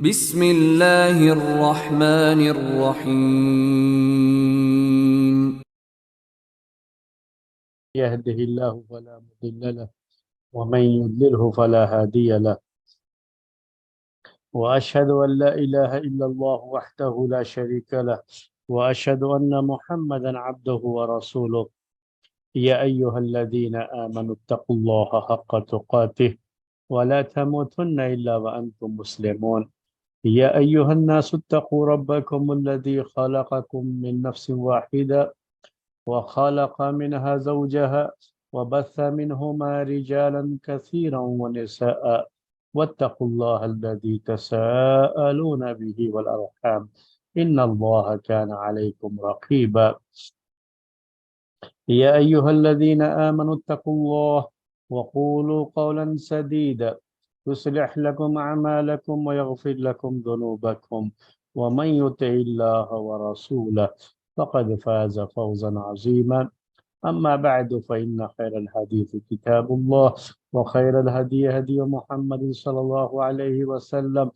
بسم اللہ الرحمن الرحیم يهده الله فلا مضل له ومن يضلله فلا هادي له وأشهد أن لا إله إلا الله وحده لا شريك له وأشهد أن محمدا عبده ورسوله يا أيها الذين آمنوا اتقوا الله حق تقاته ولا تموتن إلا وأنتم مسلمون يا أيها الناس اتقوا ربكم الذي خلقكم من نفس واحدة وخلق منها زوجها وبث منهما رجالا كثيرا ونساء واتقوا الله الذي تساءلون به والأرحام إن الله كان عليكم رقيبا يا أيها الذين آمنوا اتقوا الله وقولوا قولا سديدا يصلح لكم أعمالكم ويغفر لكم ذنوبكم ومن يطع الله ورسوله فقد فاز فوزا عظيما أما بعد فإن خير الحديث كتاب الله وخير الهدي هدي محمد صلى الله عليه وسلم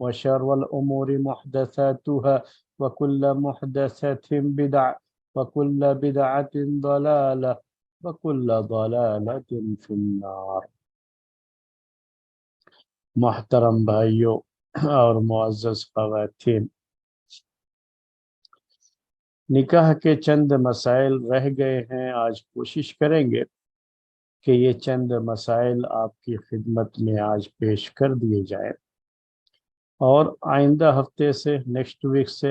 وشر الأمور محدثاتها وكل محدثة بدعة وكل بدعة ضلالة وكل ضلالة في النار۔ محترم بھائیوں اور معزز خواتین، نکاح کے چند مسائل رہ گئے ہیں۔ آج کوشش کریں گے کہ یہ چند مسائل آپ کی خدمت میں آج پیش کر دیے جائیں، اور آئندہ ہفتے سے نیکسٹ ویک سے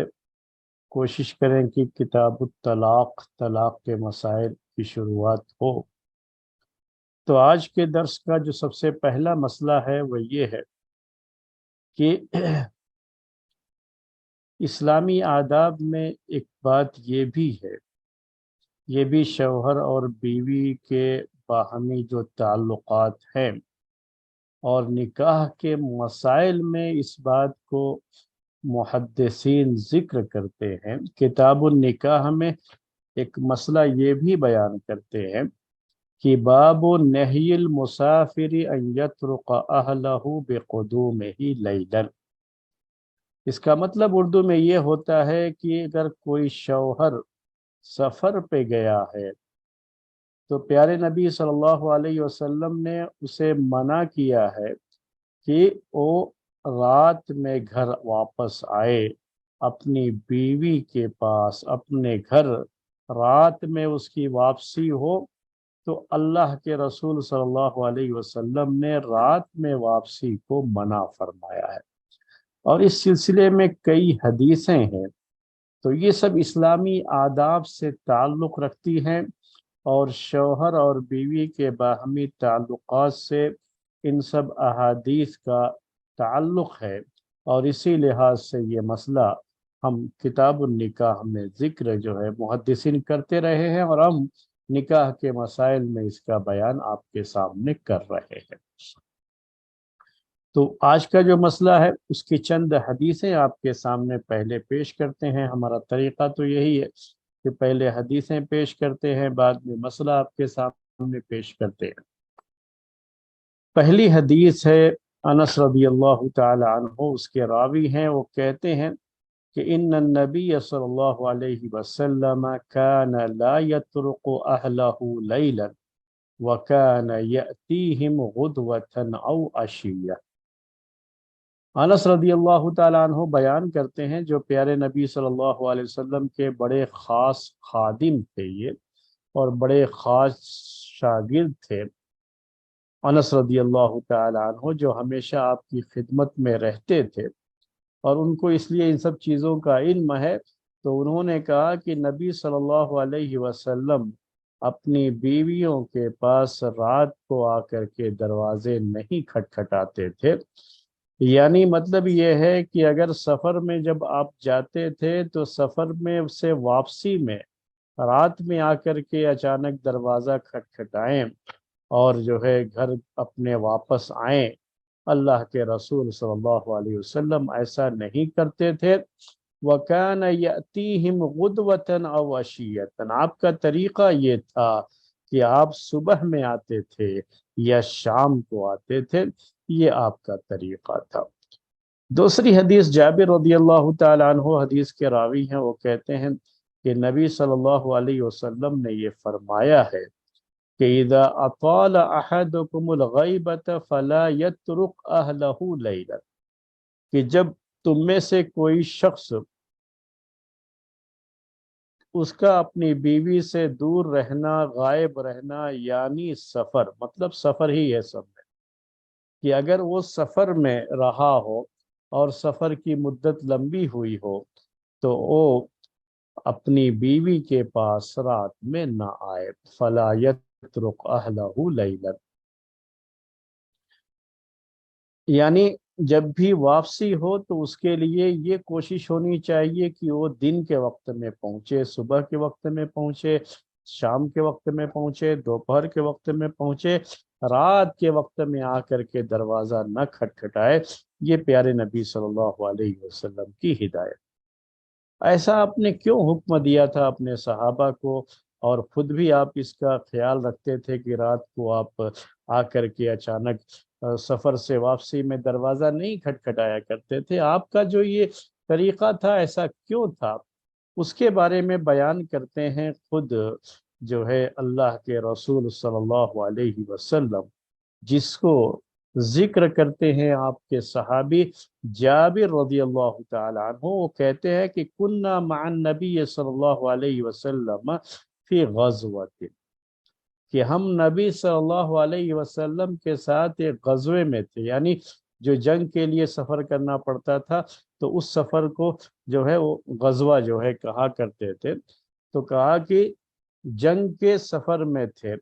کوشش کریں کہ کتاب الطلاق، طلاق کے مسائل کی شروعات ہو۔ تو آج کے درس کا جو سب سے پہلا مسئلہ ہے وہ یہ ہے کہ اسلامی آداب میں ایک بات یہ بھی ہے، یہ بھی شوہر اور بیوی کے باہمی جو تعلقات ہیں اور نکاح کے مسائل میں اس بات کو محدثین ذکر کرتے ہیں۔ کتاب النکاح میں ایک مسئلہ یہ بھی بیان کرتے ہیں کہ باب نہی المسافر ان یترک اہلہ بقدومہ لیلا۔ اس کا مطلب اردو میں یہ ہوتا ہے کہ اگر کوئی شوہر سفر پہ گیا ہے تو پیارے نبی صلی اللہ علیہ وسلم نے اسے منع کیا ہے کہ وہ رات میں گھر واپس آئے، اپنی بیوی کے پاس اپنے گھر رات میں اس کی واپسی ہو۔ تو اللہ کے رسول صلی اللہ علیہ وسلم نے رات میں واپسی کو منع فرمایا ہے، اور اس سلسلے میں کئی حدیثیں ہیں۔ تو یہ سب اسلامی آداب سے تعلق رکھتی ہیں، اور شوہر اور بیوی کے باہمی تعلقات سے ان سب احادیث کا تعلق ہے، اور اسی لحاظ سے یہ مسئلہ ہم کتاب النکاح میں ذکر جو ہے محدثین کرتے رہے ہیں، اور ہم نکاح کے مسائل میں اس کا بیان آپ کے سامنے کر رہے ہیں۔ تو آج کا جو مسئلہ ہے اس کی چند حدیثیں آپ کے سامنے پہلے پیش کرتے ہیں۔ ہمارا طریقہ تو یہی ہے کہ پہلے حدیثیں پیش کرتے ہیں، بعد میں مسئلہ آپ کے سامنے پیش کرتے ہیں۔ پہلی حدیث ہے انس رضی اللہ تعالی عنہ، اس کے راوی ہیں، وہ کہتے ہیں کہ ان النبی صلی اللہ علیہ وسلم کان لا یترک اہلہ لیلا وکان یأتیہم غدوۃ او عشیہ۔ انس رضی اللہ تعالیٰ عنہ بیان کرتے ہیں، جو پیارے نبی صلی اللہ علیہ وسلم کے بڑے خاص خادم تھے یہ، اور بڑے خاص شاگرد تھے انس رضی اللہ تعالیٰ عنہ، جو ہمیشہ آپ کی خدمت میں رہتے تھے، اور ان کو اس لیے ان سب چیزوں کا علم ہے۔ تو انہوں نے کہا کہ نبی صلی اللہ علیہ وسلم اپنی بیویوں کے پاس رات کو آ کر کے دروازے نہیں کھٹکھٹاتے تھے، یعنی مطلب یہ ہے کہ اگر سفر میں جب آپ جاتے تھے تو سفر میں سے واپسی میں رات میں آ کر کے اچانک دروازہ کھٹکھٹائیں اور جو ہے گھر اپنے واپس آئیں، اللہ کے رسول صلی اللہ علیہ وسلم ایسا نہیں کرتے تھے۔ وَكَانَ يَأْتِيهِمْ غُدْوَةً أَوْ عَشِيَّةً، آپ کا طریقہ یہ تھا کہ آپ صبح میں آتے تھے یا شام کو آتے تھے، یہ آپ کا طریقہ تھا۔ دوسری حدیث جابر رضی اللہ تعالیٰ عنہ حدیث کے راوی ہیں، وہ کہتے ہیں کہ نبی صلی اللہ علیہ وسلم نے یہ فرمایا ہے کہ اذا اطال احدکم الغیبت فلا یترک اہلہ لیلا، کہ جب تم میں سے کوئی شخص اس کا اپنی بیوی سے دور رہنا، غائب رہنا، یعنی سفر، مطلب سفر ہی ہے سب میں، کہ اگر وہ سفر میں رہا ہو اور سفر کی مدت لمبی ہوئی ہو تو وہ اپنی بیوی کے پاس رات میں نہ آئے، فلا یترک اہلہ لیلا، یعنی جب بھی واپسی ہو تو اس کے لیے یہ کوشش ہونی چاہیے کہ وہ دن کے وقت میں پہنچے، صبح کے وقت میں پہنچے، شام کے وقت میں پہنچے، دوپہر کے وقت میں پہنچے، رات کے وقت میں آ کر کے دروازہ نہ کھٹکھٹائے۔ یہ پیارے نبی صلی اللہ علیہ وسلم کی ہدایت۔ ایسا آپ نے کیوں حکم دیا تھا اپنے صحابہ کو، اور خود بھی آپ اس کا خیال رکھتے تھے کہ رات کو آپ آ کر کے اچانک سفر سے واپسی میں دروازہ نہیں کھٹکھٹایا کرتے تھے؟ آپ کا جو یہ طریقہ تھا ایسا کیوں تھا؟ اس کے بارے میں بیان کرتے ہیں خود جو ہے اللہ کے رسول صلی اللہ علیہ وسلم، جس کو ذکر کرتے ہیں آپ کے صحابی جابر رضی اللہ تعالی عنہ۔ وہ کہتے ہیں کہ کننا مع النبی صلی اللہ علیہ وسلم فی غزوۃ، کہ ہم نبی صلی اللہ علیہ وسلم کے ساتھ ایک غزوے میں تھے، یعنی جو جنگ کے لیے سفر کرنا پڑتا تھا تو اس سفر کو جو ہے وہ غزوہ جو ہے کہا کرتے تھے۔ تو کہا کہ جنگ کے سفر میں تھے،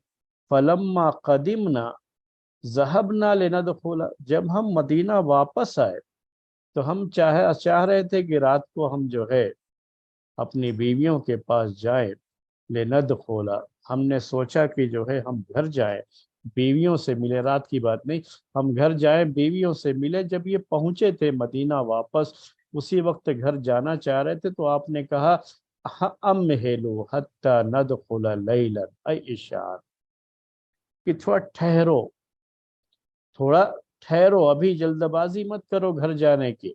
فلما قدمنا ذهبنا لندخل، جب ہم مدینہ واپس آئے تو ہم چاہ رہے تھے کہ رات کو ہم جو ہے اپنی بیویوں کے پاس جائیں، لندخل، ہم نے سوچا کہ جو ہے ہم گھر جائیں، بیویوں سے ملے، رات کی بات نہیں، ہم گھر جائیں بیویوں سے ملے۔ جب یہ پہنچے تھے مدینہ واپس، اسی وقت گھر جانا چاہ رہے تھے تو آپ نے کہا امہلوا حتی ندخل لیلا، اے اشار، کہ تھوڑا ٹھہرو، ابھی جلد بازی مت کرو گھر جانے کی،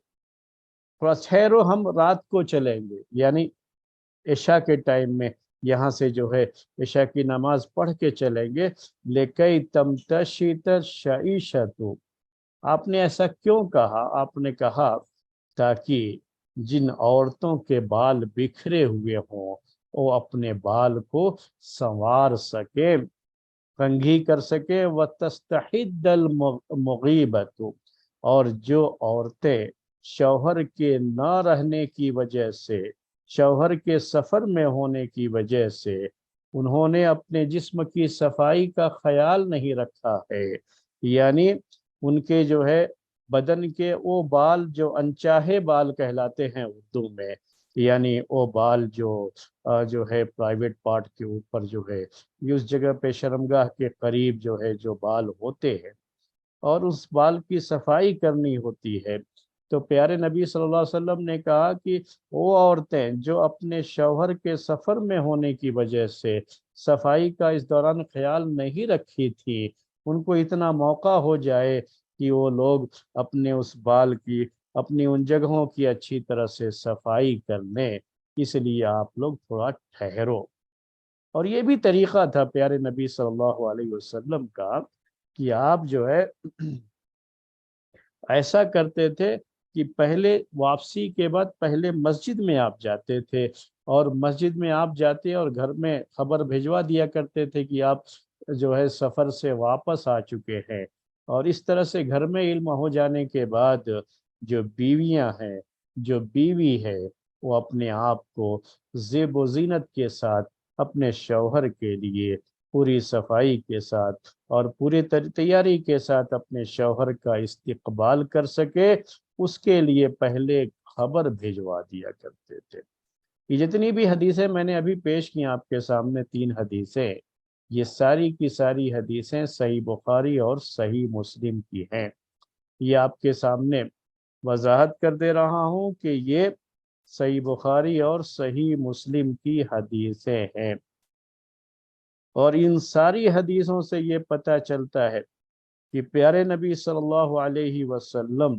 تھوڑا ٹھہرو، ہم رات کو چلیں گے، یعنی عشاء کے ٹائم میں یہاں سے جو ہے عشاء کی نماز پڑھ کے چلیں گے۔ لِكَيْ تَمْتَشِطَ الشَّعِيشَةُ، آپ نے ایسا کیوں کہا؟ آپ نے کہا تاکہ جن عورتوں کے بال بکھرے ہوئے ہوں وہ اپنے بال کو سنوار سکے، کنگھی کر سکے، وَتَسْتَحِدَّ الْمُغِيبَةُ، اور جو عورتیں شوہر کے نہ رہنے کی وجہ سے، شوہر کے سفر میں ہونے کی وجہ سے انہوں نے اپنے جسم کی صفائی کا خیال نہیں رکھا ہے، یعنی ان کے جو ہے بدن کے وہ بال جو انچاہے بال کہلاتے ہیں اردو میں، یعنی وہ بال جو ہے پرائیویٹ پارٹ کے اوپر جو ہے، اس جگہ پہ شرمگاہ کے قریب جو ہے جو بال ہوتے ہیں، اور اس بال کی صفائی کرنی ہوتی ہے۔ تو پیارے نبی صلی اللہ علیہ وسلم نے کہا کہ وہ عورتیں جو اپنے شوہر کے سفر میں ہونے کی وجہ سے صفائی کا اس دوران خیال نہیں رکھی تھی، ان کو اتنا موقع ہو جائے کہ وہ لوگ اپنے اس بال کی، اپنی ان جگہوں کی اچھی طرح سے صفائی کر لیں، اس لیے آپ لوگ تھوڑا ٹھہرو۔ اور یہ بھی طریقہ تھا پیارے نبی صلی اللہ علیہ وسلم کا کہ آپ جو ہے ایسا کرتے تھے کہ پہلے واپسی کے بعد پہلے مسجد میں آپ جاتے تھے، اور مسجد میں آپ جاتے اور گھر میں خبر بھیجوا دیا کرتے تھے کہ آپ جو ہے سفر سے واپس آ چکے ہیں، اور اس طرح سے گھر میں علم ہو جانے کے بعد جو بیویاں ہیں، جو بیوی ہے، وہ اپنے آپ کو زیب و زینت کے ساتھ اپنے شوہر کے لیے پوری صفائی کے ساتھ اور پوری تیاری کے ساتھ اپنے شوہر کا استقبال کر سکے، اس کے لیے پہلے خبر بھیجوا دیا کرتے تھے۔ یہ جتنی بھی حدیثیں میں نے ابھی پیش کی آپ کے سامنے، 3 حدیثیں، یہ ساری کی ساری حدیثیں صحیح بخاری اور صحیح مسلم کی ہیں۔ یہ آپ کے سامنے وضاحت کر دے رہا ہوں کہ یہ صحیح بخاری اور صحیح مسلم کی حدیثیں ہیں، اور ان ساری حدیثوں سے یہ پتہ چلتا ہے کہ پیارے نبی صلی اللہ علیہ وسلم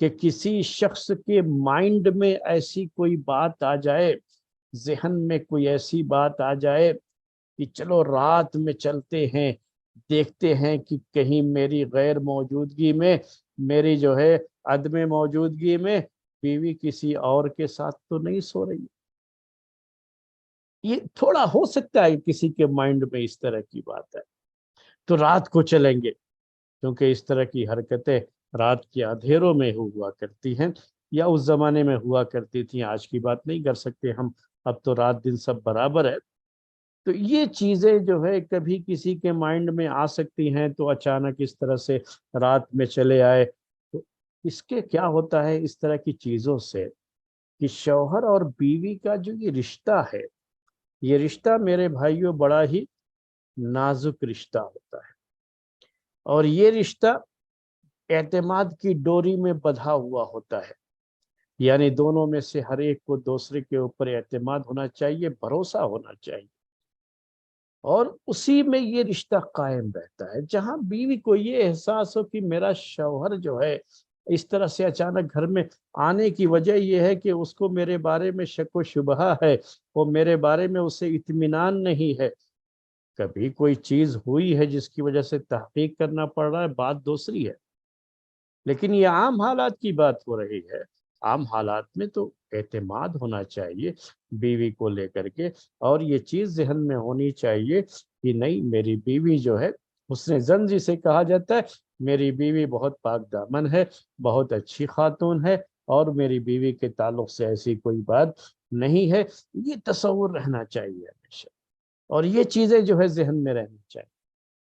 کہ کسی شخص کے مائنڈ میں ایسی کوئی بات آ جائے، ذہن میں کوئی ایسی بات آ جائے کہ چلو رات میں چلتے ہیں، دیکھتے ہیں کہ کہیں میری غیر موجودگی میں، میری جو ہے عدم موجودگی میں بیوی کسی اور کے ساتھ تو نہیں سو رہی۔ یہ تھوڑا ہو سکتا ہے کسی کے مائنڈ میں اس طرح کی بات ہے، تو رات کو چلیں گے، کیونکہ اس طرح کی حرکتیں رات کے اندھیروں میں ہوا کرتی ہیں، یا اس زمانے میں ہوا کرتی تھیں، آج کی بات نہیں کر سکتے ہم، اب تو رات دن سب برابر ہے۔ تو یہ چیزیں جو ہے کبھی کسی کے مائنڈ میں آ سکتی ہیں، تو اچانک اس طرح سے رات میں چلے آئے، تو اس کے کیا ہوتا ہے اس طرح کی چیزوں سے کہ شوہر اور بیوی کا جو یہ رشتہ ہے، یہ رشتہ میرے بھائیوں بڑا ہی نازک رشتہ ہوتا ہے، اور یہ رشتہ اعتماد کی ڈوری میں بندھا ہوا ہوتا ہے، یعنی دونوں میں سے ہر ایک کو دوسرے کے اوپر اعتماد ہونا چاہیے، بھروسہ ہونا چاہیے، اور اسی میں یہ رشتہ قائم رہتا ہے۔ جہاں بیوی کو یہ احساس ہو کہ میرا شوہر جو ہے اس طرح سے اچانک گھر میں آنے کی وجہ یہ ہے کہ اس کو میرے بارے میں شک و شبہ ہے، وہ میرے بارے میں اسے اطمینان نہیں ہے، کبھی کوئی چیز ہوئی ہے جس کی وجہ سے تحقیق کرنا پڑ رہا ہے، بات دوسری ہے، لیکن یہ عام حالات کی بات ہو رہی ہے۔ عام حالات میں تو اعتماد ہونا چاہیے بیوی کو لے کر کے، اور یہ چیز ذہن میں ہونی چاہیے کہ نہیں، میری بیوی جو ہے، حسن زن جسے کہا جاتا ہے، میری بیوی بہت پاک دامن ہے، بہت اچھی خاتون ہے، اور میری بیوی کے تعلق سے ایسی کوئی بات نہیں ہے، یہ تصور رہنا چاہیے ہمیشہ، اور یہ چیزیں جو ہے ذہن میں رہنی چاہیے۔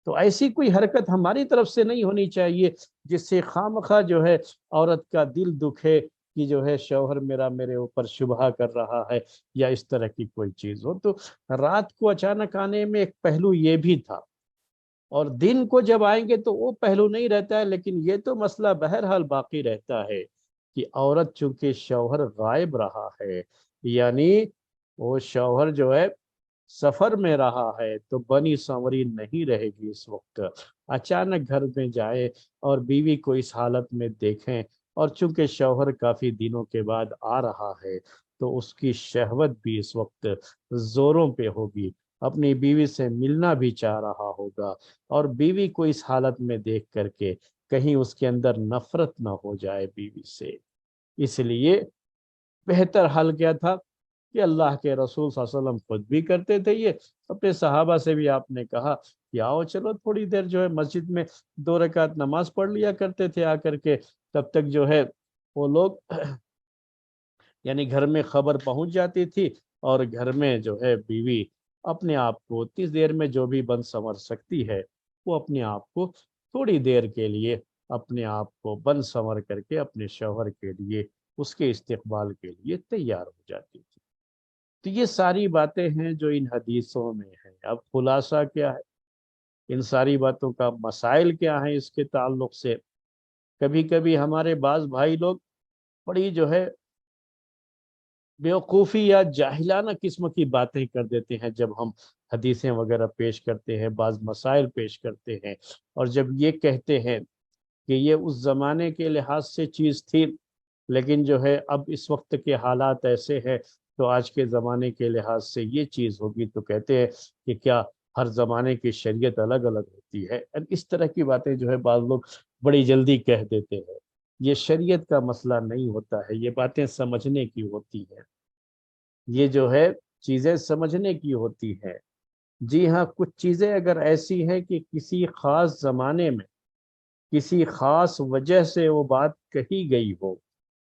تو ایسی کوئی حرکت ہماری طرف سے نہیں ہونی چاہیے جس سے خواہ جو ہے عورت کا دل دکھے کہ جو ہے شوہر میرا میرے اوپر شبہ کر رہا ہے، یا اس طرح کی کوئی چیز ہو۔ تو رات کو اچانک آنے میں ایک پہلو یہ بھی تھا، اور دن کو جب آئیں گے تو وہ پہلو نہیں رہتا ہے، لیکن یہ تو مسئلہ بہرحال باقی رہتا ہے کہ عورت چونکہ شوہر غائب رہا ہے، یعنی وہ شوہر جو ہے سفر میں رہا ہے، تو بنی سنوری نہیں رہے گی اس وقت، اچانک گھر میں جائے اور بیوی کو اس حالت میں دیکھیں، اور چونکہ شوہر کافی دنوں کے بعد آ رہا ہے تو اس کی شہوت بھی اس وقت زوروں پہ ہوگی، اپنی بیوی سے ملنا بھی چاہ رہا ہوگا، اور بیوی کو اس حالت میں دیکھ کر کے کہیں اس کے اندر نفرت نہ ہو جائے بیوی سے، اس لیے بہتر حل کیا تھا کہ اللہ کے رسول صلی اللہ علیہ وسلم خود بھی کرتے تھے یہ، اپنے صحابہ سے بھی آپ نے کہا کہ آؤ چلو تھوڑی دیر جو ہے مسجد میں 2 رکعت نماز پڑھ لیا کرتے تھے آ کر کے، تب تک جو ہے وہ لوگ یعنی گھر میں خبر پہنچ جاتی تھی، اور گھر میں جو ہے بیوی اپنے آپ کو اتنی دیر میں جو بھی بند سنور سکتی ہے، وہ اپنے آپ کو تھوڑی دیر کے لیے اپنے آپ کو بند سنور کر کے اپنے شوہر کے لیے، اس کے استقبال کے لیے تیار ہو جاتی تھی۔ تو یہ ساری باتیں ہیں جو ان حدیثوں میں ہیں۔ اب خلاصہ کیا ہے ان ساری باتوں کا، مسائل کیا ہیں اس کے تعلق سے؟ کبھی کبھی ہمارے بعض بھائی لوگ بڑی جو ہے بیوقوفی یا جاہلانہ قسم کی باتیں کر دیتے ہیں جب ہم حدیثیں وغیرہ پیش کرتے ہیں، بعض مسائل پیش کرتے ہیں، اور جب یہ کہتے ہیں کہ یہ اس زمانے کے لحاظ سے چیز تھی، لیکن جو ہے اب اس وقت کے حالات ایسے ہیں تو آج کے زمانے کے لحاظ سے یہ چیز ہوگی، تو کہتے ہیں کہ کیا ہر زمانے کی شریعت الگ الگ ہوتی ہے؟ اس طرح کی باتیں جو ہے بعض لوگ بڑی جلدی کہہ دیتے ہیں۔ یہ شریعت کا مسئلہ نہیں ہوتا ہے، یہ باتیں سمجھنے کی ہوتی ہے، یہ جو ہے چیزیں سمجھنے کی ہوتی ہے۔ جی ہاں، کچھ چیزیں اگر ایسی ہیں کہ کسی خاص زمانے میں کسی خاص وجہ سے وہ بات کہی گئی ہو،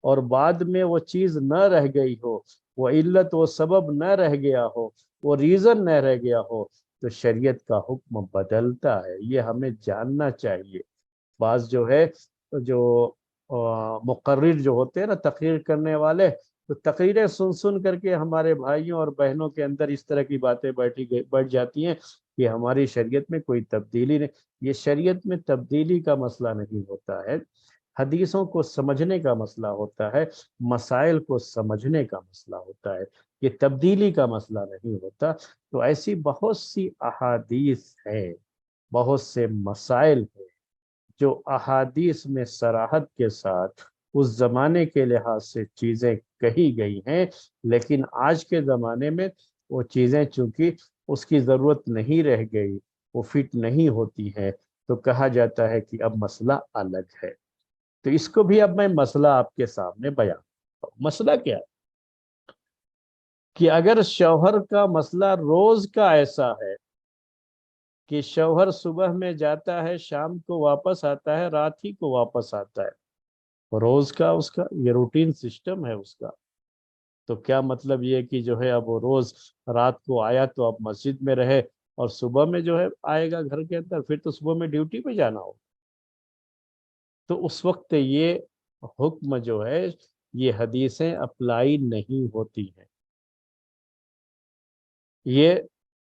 اور بعد میں وہ چیز نہ رہ گئی ہو، وہ علت و سبب نہ رہ گیا ہو، وہ ریزن نہ رہ گیا ہو، تو شریعت کا حکم بدلتا ہے، یہ ہمیں جاننا چاہیے۔ بعض جو ہے جو مقرر جو ہوتے ہیں نا، تقریر کرنے والے، تو تقریریں سن سن کر کے ہمارے بھائیوں اور بہنوں کے اندر اس طرح کی باتیں بیٹھ جاتی ہیں کہ ہماری شریعت میں کوئی تبدیلی نہیں۔ یہ شریعت میں تبدیلی کا مسئلہ نہیں ہوتا ہے، حدیثوں کو سمجھنے کا مسئلہ ہوتا ہے، مسائل کو سمجھنے کا مسئلہ ہوتا ہے، یہ تبدیلی کا مسئلہ نہیں ہوتا۔ تو ایسی بہت سی احادیث ہیں، بہت سے مسائل ہیں جو احادیث میں صراحت کے ساتھ اس زمانے کے لحاظ سے چیزیں کہی گئی ہیں، لیکن آج کے زمانے میں وہ چیزیں چونکہ اس کی ضرورت نہیں رہ گئی، وہ فٹ نہیں ہوتی ہے، تو کہا جاتا ہے کہ اب مسئلہ الگ ہے۔ تو اس کو بھی اب میں مسئلہ آپ کے سامنے بیان کرتا ہوں۔ مسئلہ کیا ہے کہ اگر شوہر کا مسئلہ روز کا ایسا ہے کہ شوہر صبح میں جاتا ہے، شام کو واپس آتا ہے، رات ہی کو واپس آتا ہے، روز کا اس کا یہ روٹین سسٹم ہے اس کا، تو کیا مطلب یہ کہ جو ہے اب وہ روز رات کو آیا تو اب مسجد میں رہے اور صبح میں جو ہے آئے گا گھر کے اندر، پھر تو صبح میں ڈیوٹی پہ جانا ہو؟ تو اس وقت یہ حکم جو ہے، یہ حدیثیں اپلائی نہیں ہوتی ہیں۔ یہ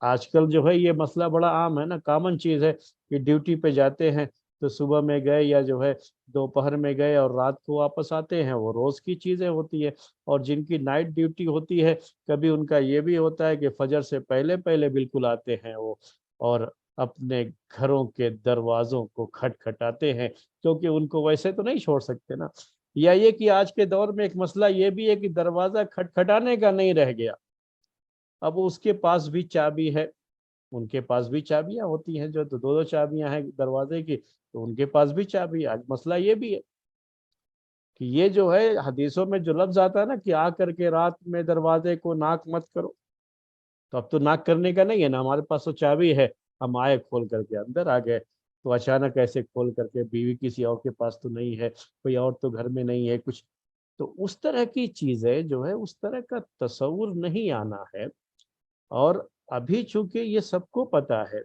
آج کل جو ہے یہ مسئلہ بڑا عام ہے نا، کامن چیز ہے کہ ڈیوٹی پہ جاتے ہیں تو صبح میں گئے یا جو ہے دوپہر میں گئے اور رات کو واپس آتے ہیں، وہ روز کی چیزیں ہوتی ہے۔ اور جن کی نائٹ ڈیوٹی ہوتی ہے، کبھی ان کا یہ بھی ہوتا ہے کہ فجر سے پہلے پہلے بالکل آتے ہیں وہ، اور اپنے گھروں کے دروازوں کو کھٹکھٹاتے ہیں، کیونکہ ان کو ویسے تو نہیں چھوڑ سکتے نا۔ یا یہ کہ آج کے دور میں ایک مسئلہ یہ بھی ہے کہ دروازہ کھٹکھٹانے کا نہیں رہ گیا، اب اس کے پاس بھی چابی ہے، ان کے پاس بھی چابیاں ہوتی ہیں، جو تو دو دو چابیاں ہیں دروازے کی، تو ان کے پاس بھی چابی ہے۔ آج مسئلہ یہ بھی ہے کہ یہ جو ہے حدیثوں میں جو لفظ آتا ہے نا کہ آ کر کے رات میں دروازے کو ناک مت کرو، تو اب تو ناک کرنے کا نہیں ہے نا، ہمارے پاس تو چابی ہے، ہم آئے کھول کر کے اندر آ گئے، تو اچانک ایسے کھول کر کے بیوی کسی اور کے پاس تو نہیں ہے، کوئی اور تو گھر میں نہیں ہے کچھ، تو اس طرح کی چیزیں جو ہے اس طرح کا تصور نہیں آنا ہے۔ اور ابھی چونکہ یہ سب کو پتا ہے،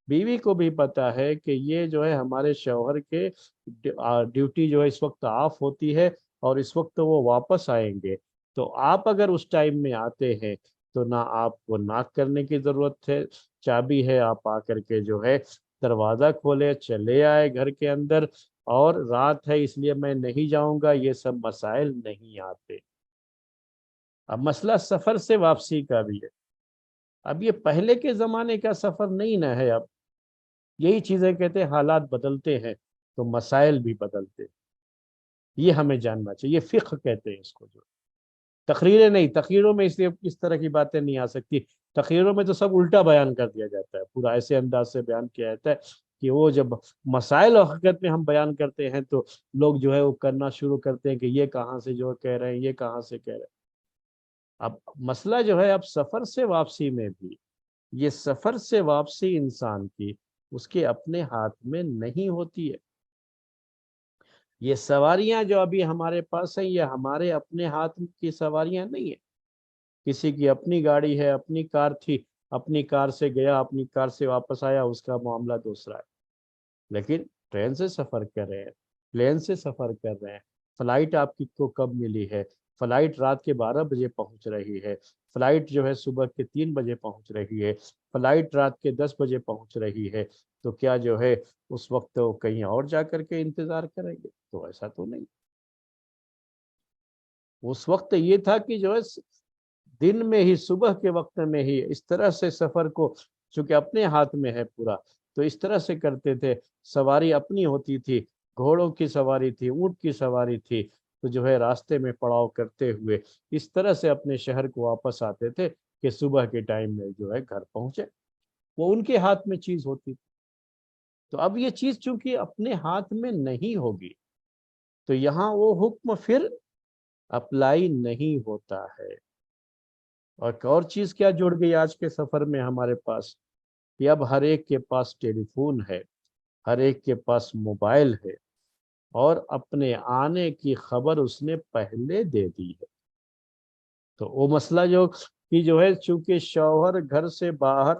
بیوی کو بھی پتا ہے کہ یہ جو ہے ہمارے شوہر کے ڈیوٹی جو ہے اس وقت آف ہوتی ہے اور اس وقت وہ واپس آئیں گے، تو آپ اگر اس ٹائم میں آتے ہیں تو نہ آپ کو ناک کرنے کی ضرورت ہے، چابی ہے، آپ آ کر کے جو ہے دروازہ کھولے چلے آئے گھر کے اندر، اور رات ہے اس لیے میں نہیں جاؤں گا، یہ سب مسائل نہیں آتے۔ اب مسئلہ سفر سے واپسی کا بھی ہے، اب یہ پہلے کے زمانے کا سفر نہیں نہ ہے، اب یہی چیزیں کہتے ہیں حالات بدلتے ہیں تو مسائل بھی بدلتے ہیں، یہ ہمیں جاننا چاہیے، یہ فقہ کہتے ہیں اس کو، جو تقریریں نہیں، تقریروں میں اس طرح کی باتیں نہیں آ سکتی، تقریروں میں تو سب الٹا بیان کر دیا جاتا ہے، پورا ایسے انداز سے بیان کیا جاتا ہے کہ وہ جب مسائل و حقیقت میں ہم بیان کرتے ہیں تو لوگ جو ہے وہ کرنا شروع کرتے ہیں کہ یہ کہاں سے جو کہہ رہے ہیں، یہ کہاں سے کہہ رہے ہیں۔ اب مسئلہ جو ہے اب سفر سے واپسی میں بھی، یہ سفر سے واپسی انسان کی اس کے اپنے ہاتھ میں نہیں ہوتی ہے۔ یہ سواریاں جو ابھی ہمارے پاس ہیں، یہ ہمارے اپنے ہاتھ کی سواریاں نہیں ہیں۔ کسی کی اپنی گاڑی ہے، اپنی کار تھی، اپنی کار سے گیا، اپنی کار سے واپس آیا، اس کا معاملہ دوسرا ہے، لیکن ٹرین سے سفر کر رہے ہیں، پلین سے سفر کر رہے ہیں، فلائٹ آپ کی کو کب ملی ہے؟ فلائٹ رات کے 12 بجے پہنچ رہی ہے، فلائٹ جو ہے صبح کے 3 بجے پہنچ رہی ہے، فلائٹ رات کے 10 بجے پہنچ رہی ہے، تو کیا جو ہے اس وقت وہ کہیں اور جا کر کے انتظار کریں گے؟ تو ایسا تو نہیں۔ اس وقت یہ تھا کہ جو ہے دن میں ہی، صبح کے وقت میں ہی اس طرح سے سفر کو، چونکہ اپنے ہاتھ میں ہے پورا، تو اس طرح سے کرتے تھے، سواری اپنی ہوتی تھی، گھوڑوں کی سواری تھی، اونٹ کی سواری تھی، تو جو ہے راستے میں پڑاؤ کرتے ہوئے اس طرح سے اپنے شہر کو واپس آتے تھے کہ صبح کے ٹائم میں جو ہے گھر پہنچے، وہ ان کے ہاتھ میں چیز ہوتی تھی۔ تو اب یہ چیز چونکہ اپنے ہاتھ میں نہیں ہوگی تو یہاں وہ حکم پھر اپلائی نہیں ہوتا ہے۔ اور ایک اور چیز کیا جڑ گئی آج کے سفر میں ہمارے پاس، کہ اب ہر ایک کے پاس ٹیلی فون ہے، ہر ایک کے پاس موبائل ہے، اور اپنے آنے کی خبر اس نے پہلے دے دی ہے۔ تو وہ مسئلہ جو ہے چونکہ شوہر گھر سے باہر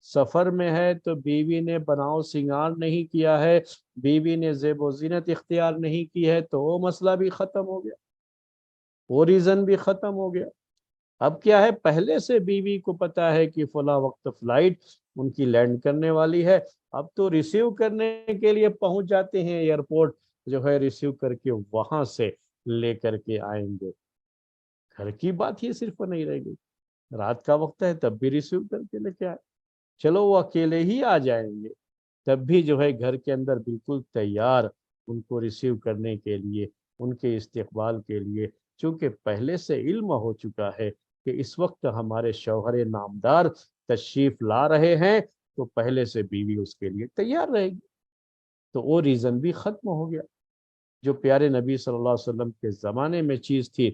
سفر میں ہے تو بیوی نے بناؤ سنگار نہیں کیا ہے، بیوی نے زیب و زینت اختیار نہیں کی ہے، تو وہ مسئلہ بھی ختم ہو گیا، وہ ریزن بھی ختم ہو گیا۔ اب کیا ہے، پہلے سے بیوی کو پتا ہے کہ فلاں وقت فلائٹ ان کی لینڈ کرنے والی ہے، اب تو ریسیو کرنے کے لیے پہنچ جاتے ہیں ایئرپورٹ، جو ہے ریسیو کر کے وہاں سے لے کر کے آئیں گے۔ گھر کی بات ہی صرف نہیں رہ گئی، رات کا وقت ہے تب بھی ریسیو کر کے لے کے آئے، چلو وہ اکیلے ہی آ جائیں گے تب بھی جو ہے گھر کے اندر بالکل تیار ان کو ریسیو کرنے کے لیے ان کے استقبال کے لیے چونکہ پہلے سے علم ہو چکا ہے کہ اس وقت ہمارے شوہر نامدار تشریف لا رہے ہیں، تو پہلے سے بیوی اس کے لیے تیار رہے گی، تو وہ ریزن بھی ختم ہو گیا۔ جو پیارے نبی صلی اللہ علیہ وسلم کے زمانے میں چیز تھی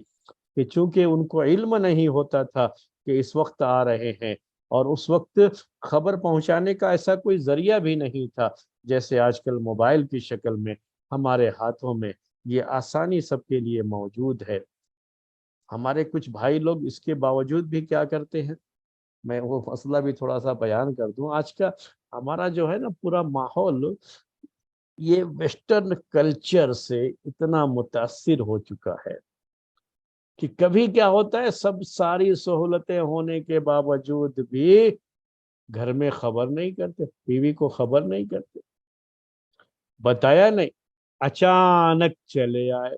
کہ چونکہ ان کو علم نہیں ہوتا تھا کہ اس وقت آ رہے ہیں، اور اس وقت خبر پہنچانے کا ایسا کوئی ذریعہ بھی نہیں تھا جیسے آج کل موبائل کی شکل میں ہمارے ہاتھوں میں یہ آسانی سب کے لیے موجود ہے۔ ہمارے کچھ بھائی لوگ اس کے باوجود بھی کیا کرتے ہیں، میں وہ مسئلہ بھی تھوڑا سا بیان کر دوں۔ آج کا ہمارا جو ہے نا پورا ماحول یہ ویسٹرن کلچر سے اتنا متاثر ہو چکا ہے کہ کبھی کیا ہوتا ہے، سب ساری سہولتیں ہونے کے باوجود بھی گھر میں خبر نہیں کرتے، بیوی کو خبر نہیں کرتے، بتایا نہیں، اچانک چلے آئے،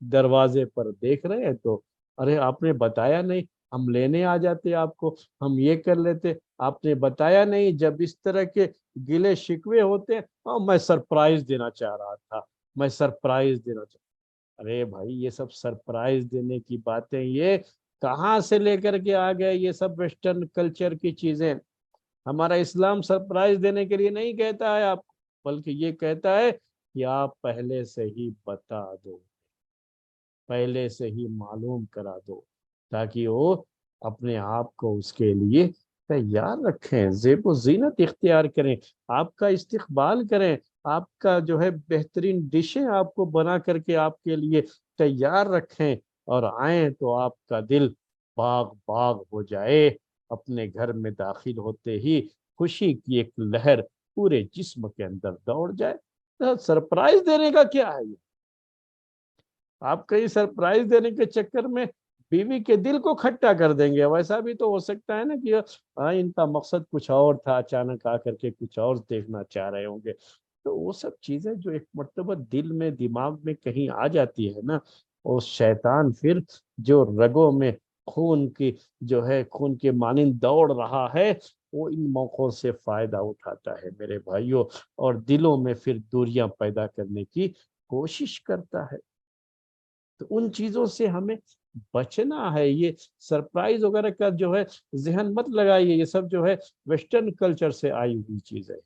دروازے پر دیکھ رہے ہیں تو ارے آپ نے بتایا نہیں، ہم لینے آ جاتے آپ کو، ہم یہ کر لیتے، آپ نے بتایا نہیں۔ جب اس طرح کے گلے شکوے ہوتے ہیں، میں سرپرائز دینا چاہ رہا تھا، میں سرپرائز دینا چاہ، ارے بھائی یہ سب سرپرائز دینے کی باتیں یہ کہاں سے لے کر کے آ گئے؟ یہ سب ویسٹرن کلچر کی چیزیں۔ ہمارا اسلام سرپرائز دینے کے لیے نہیں کہتا ہے آپ کو، بلکہ یہ کہتا ہے کہ آپ پہلے سے ہی بتا دو، پہلے سے ہی معلوم کرا دو، تاکہ وہ اپنے آپ کو اس کے لیے تیار رکھیں، زیب و زینت اختیار کریں، آپ کا استقبال کریں، آپ کا جو ہے بہترین ڈشیں آپ کو بنا کر کے آپ کے لیے تیار رکھیں، اور آئیں تو آپ کا دل باغ باغ ہو جائے، اپنے گھر میں داخل ہوتے ہی خوشی کی ایک لہر پورے جسم کے اندر دوڑ جائے۔ سرپرائز دینے کا کیا ہے یہ؟ آپ کہیں سرپرائز دینے کے چکر میں بیوی کے دل کو کھٹا کر دیں گے۔ ویسا بھی تو ہو سکتا ہے نا کہ ان کا مقصد کچھ اور تھا، اچانک آ کر کے کچھ اور دیکھنا چاہ رہے ہوں گے۔ تو وہ سب چیزیں جو ایک مرتبہ دل میں دماغ میں کہیں آ جاتی ہے نا، وہ شیطان پھر جو رگوں میں خون کی جو ہے خون کے مانند دوڑ رہا ہے، وہ ان موقعوں سے فائدہ اٹھاتا ہے میرے بھائیوں، اور دلوں میں پھر دوریاں پیدا کرنے کی کوشش کرتا ہے۔ تو ان چیزوں سے ہمیں بچنا ہے۔ یہ سرپرائز وغیرہ کا جو ہے ذہن مت لگائیے، یہ سب جو ہے ویسٹرن کلچر سے آئی ہوئی چیز ہے۔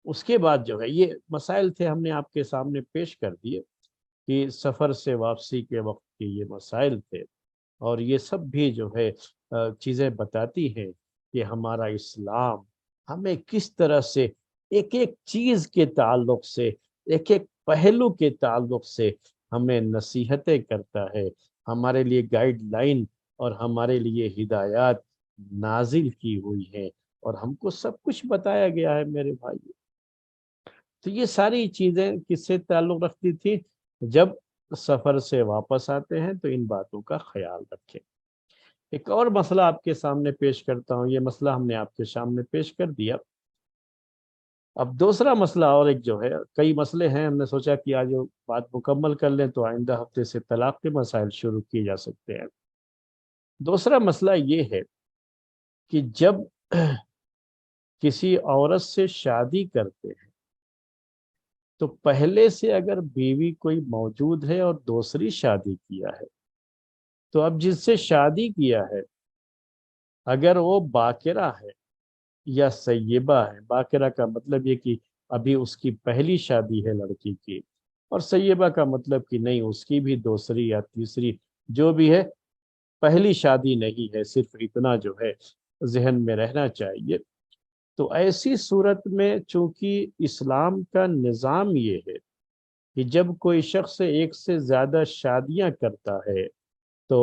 اس کے بعد جو ہے یہ مسائل تھے، ہم نے آپ کے سامنے پیش کر دیے کہ سفر سے واپسی کے وقت کے یہ مسائل تھے، اور یہ سب بھی جو ہے چیزیں بتاتی ہیں کہ ہمارا اسلام ہمیں کس طرح سے ایک ایک چیز کے تعلق سے، ایک ایک پہلو کے تعلق سے ہمیں نصیحتیں کرتا ہے، ہمارے لیے گائیڈ لائن اور ہمارے لیے ہدایات نازل کی ہوئی ہیں، اور ہم کو سب کچھ بتایا گیا ہے میرے بھائی۔ تو یہ ساری چیزیں کس سے تعلق رکھتی تھی؟ جب سفر سے واپس آتے ہیں تو ان باتوں کا خیال رکھیں۔ ایک اور مسئلہ آپ کے سامنے پیش کرتا ہوں، یہ مسئلہ ہم نے آپ کے سامنے پیش کر دیا۔ اب دوسرا مسئلہ اور ایک جو ہے، کئی مسئلے ہیں، ہم نے سوچا کہ آج وہ بات مکمل کر لیں تو آئندہ ہفتے سے طلاق کے مسائل شروع کیے جا سکتے ہیں۔ دوسرا مسئلہ یہ ہے کہ جب کسی عورت سے شادی کرتے ہیں تو پہلے سے اگر بیوی کوئی موجود ہے اور دوسری شادی کیا ہے، تو اب جس سے شادی کیا ہے اگر وہ باکرہ ہے یا سیبہ ہے، باکرہ کا مطلب یہ کہ ابھی اس کی پہلی شادی ہے لڑکی کی، اور سیبہ کا مطلب کہ نہیں، اس کی بھی دوسری یا تیسری جو بھی ہے، پہلی شادی نہیں ہے، صرف اتنا جو ہے ذہن میں رہنا چاہیے۔ تو ایسی صورت میں چونکہ اسلام کا نظام یہ ہے کہ جب کوئی شخص ایک سے زیادہ شادیاں کرتا ہے تو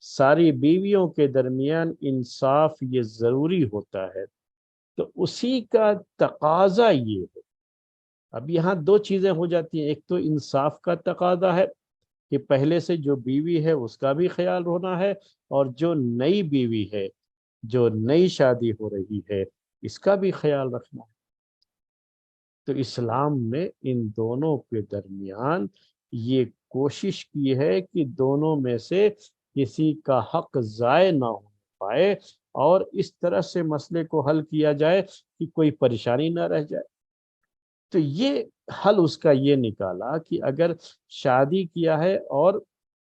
ساری بیویوں کے درمیان انصاف یہ ضروری ہوتا ہے، تو اسی کا تقاضا یہ ہے۔ اب یہاں دو چیزیں ہو جاتی ہیں، ایک تو انصاف کا تقاضا ہے کہ پہلے سے جو بیوی ہے اس کا بھی خیال ہونا ہے، اور جو نئی بیوی ہے، جو نئی شادی ہو رہی ہے، اس کا بھی خیال رکھنا ہے۔ تو اسلام نے ان دونوں کے درمیان یہ کوشش کی ہے کہ دونوں میں سے کسی کا حق ضائع نہ ہو پائے، اور اس طرح سے مسئلے کو حل کیا جائے کہ کوئی پریشانی نہ رہ جائے۔ تو یہ حل اس کا یہ نکالا کہ اگر شادی کیا ہے اور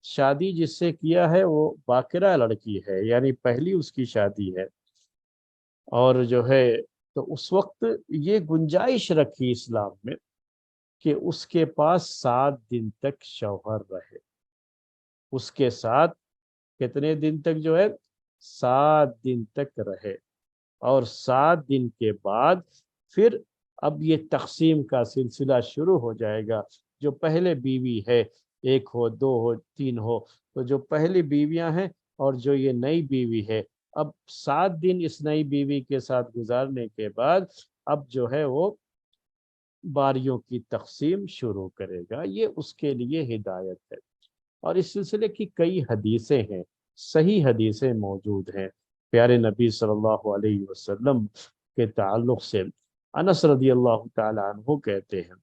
شادی جس سے کیا ہے وہ باقرہ لڑکی ہے، یعنی پہلی اس کی شادی ہے، اور جو ہے تو اس وقت یہ گنجائش رکھی اسلام میں کہ اس کے پاس 7 دن تک شوہر رہے، اس کے ساتھ کتنے دن تک جو ہے 7 دن تک رہے، اور 7 دن کے بعد پھر اب یہ تقسیم کا سلسلہ شروع ہو جائے گا۔ جو پہلے بیوی ہے، ایک ہو، دو ہو، تین ہو، تو جو پہلی بیویاں ہیں اور جو یہ نئی بیوی ہے، اب 7 دن اس نئی بیوی کے ساتھ گزارنے کے بعد اب جو ہے وہ باریوں کی تقسیم شروع کرے گا۔ یہ اس کے لیے ہدایت ہے، اور اس سلسلے کی کئی حدیثیں ہیں، صحیح حدیثیں موجود ہیں پیارے نبی صلی اللہ علیہ وسلم کے تعلق سے۔ انس رضی اللہ تعالی عنہ کہتے ہیں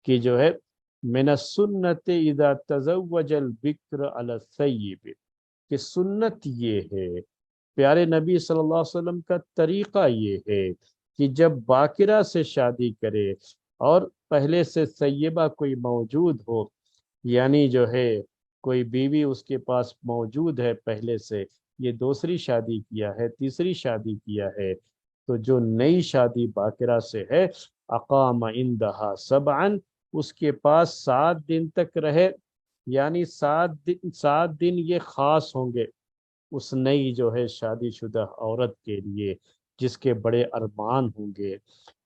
کہ جو ہے من السنت اذا تزوج البکر علی الثیب، کہ سنت یہ ہے، پیارے نبی صلی اللہ علیہ وسلم کا طریقہ یہ ہے کہ جب باقرہ سے شادی کرے اور پہلے سے سیبہ کوئی موجود ہو، یعنی جو ہے کوئی بیوی اس کے پاس موجود ہے پہلے سے، یہ دوسری شادی کیا ہے، تیسری شادی کیا ہے، تو جو نئی شادی باقرہ سے ہے اقام عندها سبعا، اس کے پاس 7 دن تک رہے، یعنی 7 دن یہ خاص ہوں گے اس نئی جو ہے شادی شدہ عورت کے لیے، جس کے بڑے ارمان ہوں گے،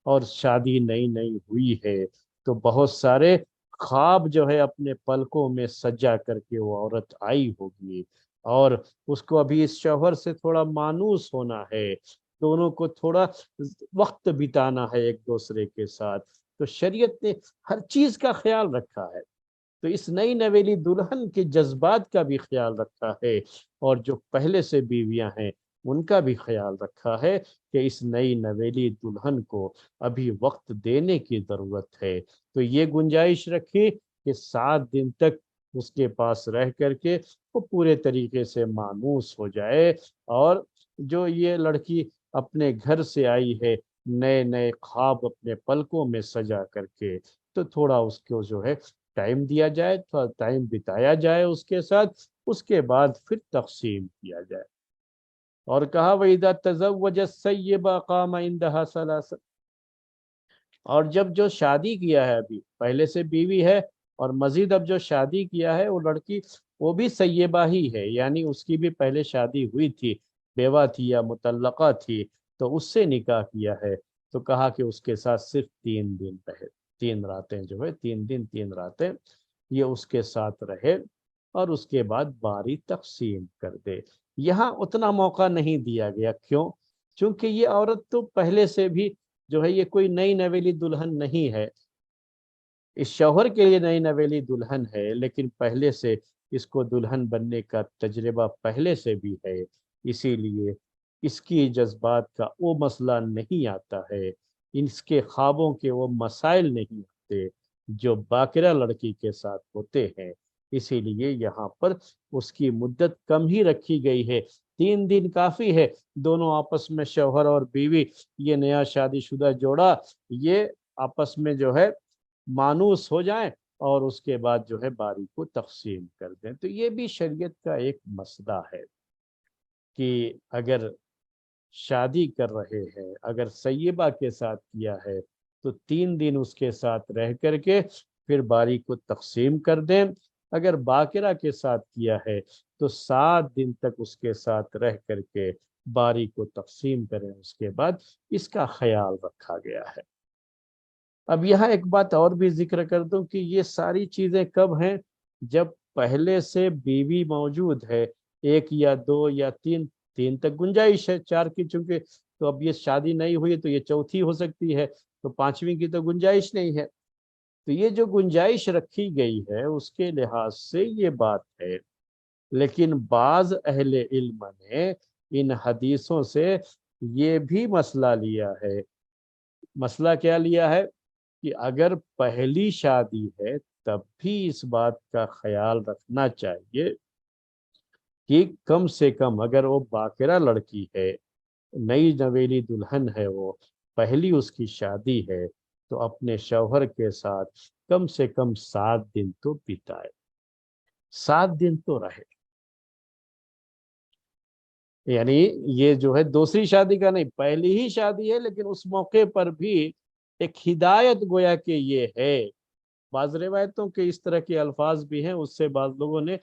اور شادی نئی نئی ہوئی ہے تو بہت سارے خواب جو ہے اپنے پلکوں میں سجا کر کے وہ عورت آئی ہوگی، اور اس کو ابھی اس شوہر سے تھوڑا مانوس ہونا ہے، دونوں کو تھوڑا وقت بتانا ہے ایک دوسرے کے ساتھ، تو شریعت نے ہر چیز کا خیال رکھا ہے، تو اس نئی نویلی دلہن کے جذبات کا بھی خیال رکھا ہے، اور جو پہلے سے بیویاں ہیں ان کا بھی خیال رکھا ہے کہ اس نئی نویلی دلہن کو ابھی وقت دینے کی ضرورت ہے، تو یہ گنجائش رکھی کہ 7 دن تک اس کے پاس رہ کر کے وہ پورے طریقے سے مانوس ہو جائے، اور جو یہ لڑکی اپنے گھر سے آئی ہے نئے نئے خواب اپنے پلکوں میں سجا کر کے، تو تھوڑا اس کو جو ہے ٹائم دیا جائے، تھوڑا ٹائم بتایا جائے اس کے ساتھ، اس کے بعد پھر تقسیم کیا جائے۔ اور کہا وَإِذَا تَزَوَّجَ السَّيِّبَ قَامَ عِندَهَا ثَلَاثًا، اور جب جو شادی کیا ہے ابھی پہلے سے بیوی ہے، اور مزید اب جو شادی کیا ہے وہ لڑکی وہ بھی سیبہ ہی ہے، یعنی اس کی بھی پہلے شادی ہوئی تھی، بیوہ تھی یا مطلقہ تھی، تو اس سے نکاح کیا ہے، تو کہا کہ اس کے ساتھ صرف 3 دن رہے، 3 راتیں جو ہے 3 دن 3 راتیں یہ اس کے ساتھ رہے، اور اس کے بعد باری تقسیم کر دے۔ یہاں اتنا موقع نہیں دیا گیا، کیوں؟ چونکہ یہ عورت تو پہلے سے بھی جو ہے یہ کوئی نئی نویلی دلہن نہیں ہے، اس شوہر کے لیے نئی نویلی دلہن ہے، لیکن پہلے سے اس کو دلہن بننے کا تجربہ پہلے سے بھی ہے، اسی لیے اس کی جذبات کا وہ مسئلہ نہیں آتا ہے، اس کے خوابوں کے وہ مسائل نہیں آتے جو باقرہ لڑکی کے ساتھ ہوتے ہیں، اسی لیے یہاں پر اس کی مدت کم ہی رکھی گئی ہے، 3 دن کافی ہے، دونوں آپس میں شوہر اور بیوی، یہ نیا شادی شدہ جوڑا، یہ آپس میں جو ہے مانوس ہو جائیں، اور اس کے بعد جو ہے باری کو تقسیم کر دیں۔ تو یہ بھی شریعت کا ایک مسئلہ ہے کہ اگر شادی کر رہے ہیں، اگر سیبہ کے ساتھ کیا ہے تو 3 دن اس کے ساتھ رہ کر کے پھر باری کو تقسیم کر دیں، اگر باقرہ کے ساتھ کیا ہے تو 7 دن تک اس کے ساتھ رہ کر کے باری کو تقسیم کریں، اس کے بعد اس کا خیال رکھا گیا ہے۔ اب یہاں ایک بات اور بھی ذکر کر دوں کہ یہ ساری چیزیں کب ہیں؟ جب پہلے سے بیوی موجود ہے، ایک یا دو یا تین، 3 تک گنجائش ہے، 4 کی چونکہ تو اب یہ شادی نہیں ہوئی تو یہ چوتھی ہو سکتی ہے، تو 5ویں کی تو گنجائش نہیں ہے، تو یہ جو گنجائش رکھی گئی ہے اس کے لحاظ سے یہ بات ہے، لیکن بعض اہل علم نے ان حدیثوں سے یہ بھی مسئلہ لیا ہے۔ مسئلہ کیا لیا ہے؟ کہ اگر پہلی شادی ہے تب بھی اس بات کا خیال رکھنا چاہیے کہ کم سے کم اگر وہ باقرہ لڑکی ہے، نئی نویلی دلہن ہے، وہ پہلی اس کی شادی ہے، تو اپنے شوہر کے ساتھ کم سے کم 7 دن تو بتائے، 7 دن تو رہے۔ یعنی یہ جو ہے دوسری شادی کا نہیں، پہلی ہی شادی ہے، لیکن اس موقع پر بھی ایک ہدایت گویا کہ یہ ہے۔ بعض روایتوں کے اس طرح کے الفاظ بھی ہیں، اس سے بعض لوگوں نے،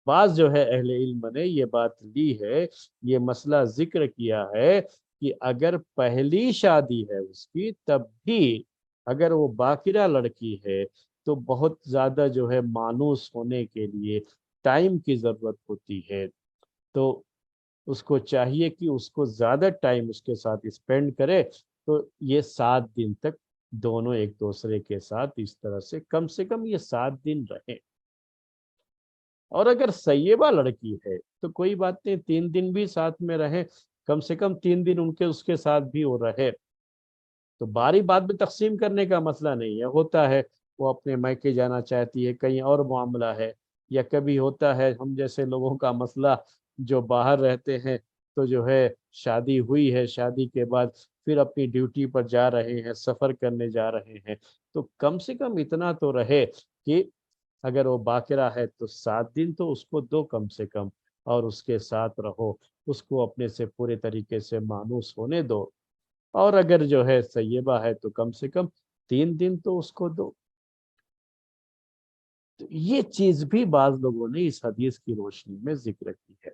بعض جو ہے اہل علم نے یہ بات لی ہے، یہ مسئلہ ذکر کیا ہے کہ اگر پہلی شادی ہے اس کی، تب بھی اگر وہ باکرہ لڑکی ہے تو بہت زیادہ جو ہے مانوس ہونے کے لیے ٹائم کی ضرورت ہوتی ہے، تو اس کو چاہیے کہ اس کو زیادہ ٹائم اس کے ساتھ اسپینڈ کرے، تو یہ 7 دن تک دونوں ایک دوسرے کے ساتھ اس طرح سے کم یہ 7 دن رہیں۔ اور اگر سیبہ لڑکی ہے تو کوئی بات نہیں، 3 دن بھی ساتھ میں رہے، کم سے کم 3 دن اس کے ساتھ بھی وہ رہے، تو باری بات میں تقسیم کرنے کا مسئلہ نہیں ہے۔ ہوتا ہے وہ اپنے میکے جانا چاہتی ہے، کہیں اور معاملہ ہے، یا کبھی ہوتا ہے ہم جیسے لوگوں کا مسئلہ جو باہر رہتے ہیں، تو جو ہے شادی ہوئی ہے، شادی کے بعد پھر اپنی ڈیوٹی پر جا رہے ہیں، سفر کرنے جا رہے ہیں، تو کم سے کم اتنا تو رہے کہ اگر وہ باقرہ ہے تو 7 دن تو اس کو دو کم سے کم، اور اس کے ساتھ رہو، اس کو اپنے سے پورے طریقے سے مانوس ہونے دو، اور اگر جو ہے سیبہ ہے تو کم سے کم 3 دن تو اس کو دو۔ تو یہ چیز بھی بعض لوگوں نے اس حدیث کی روشنی میں ذکر کی ہے،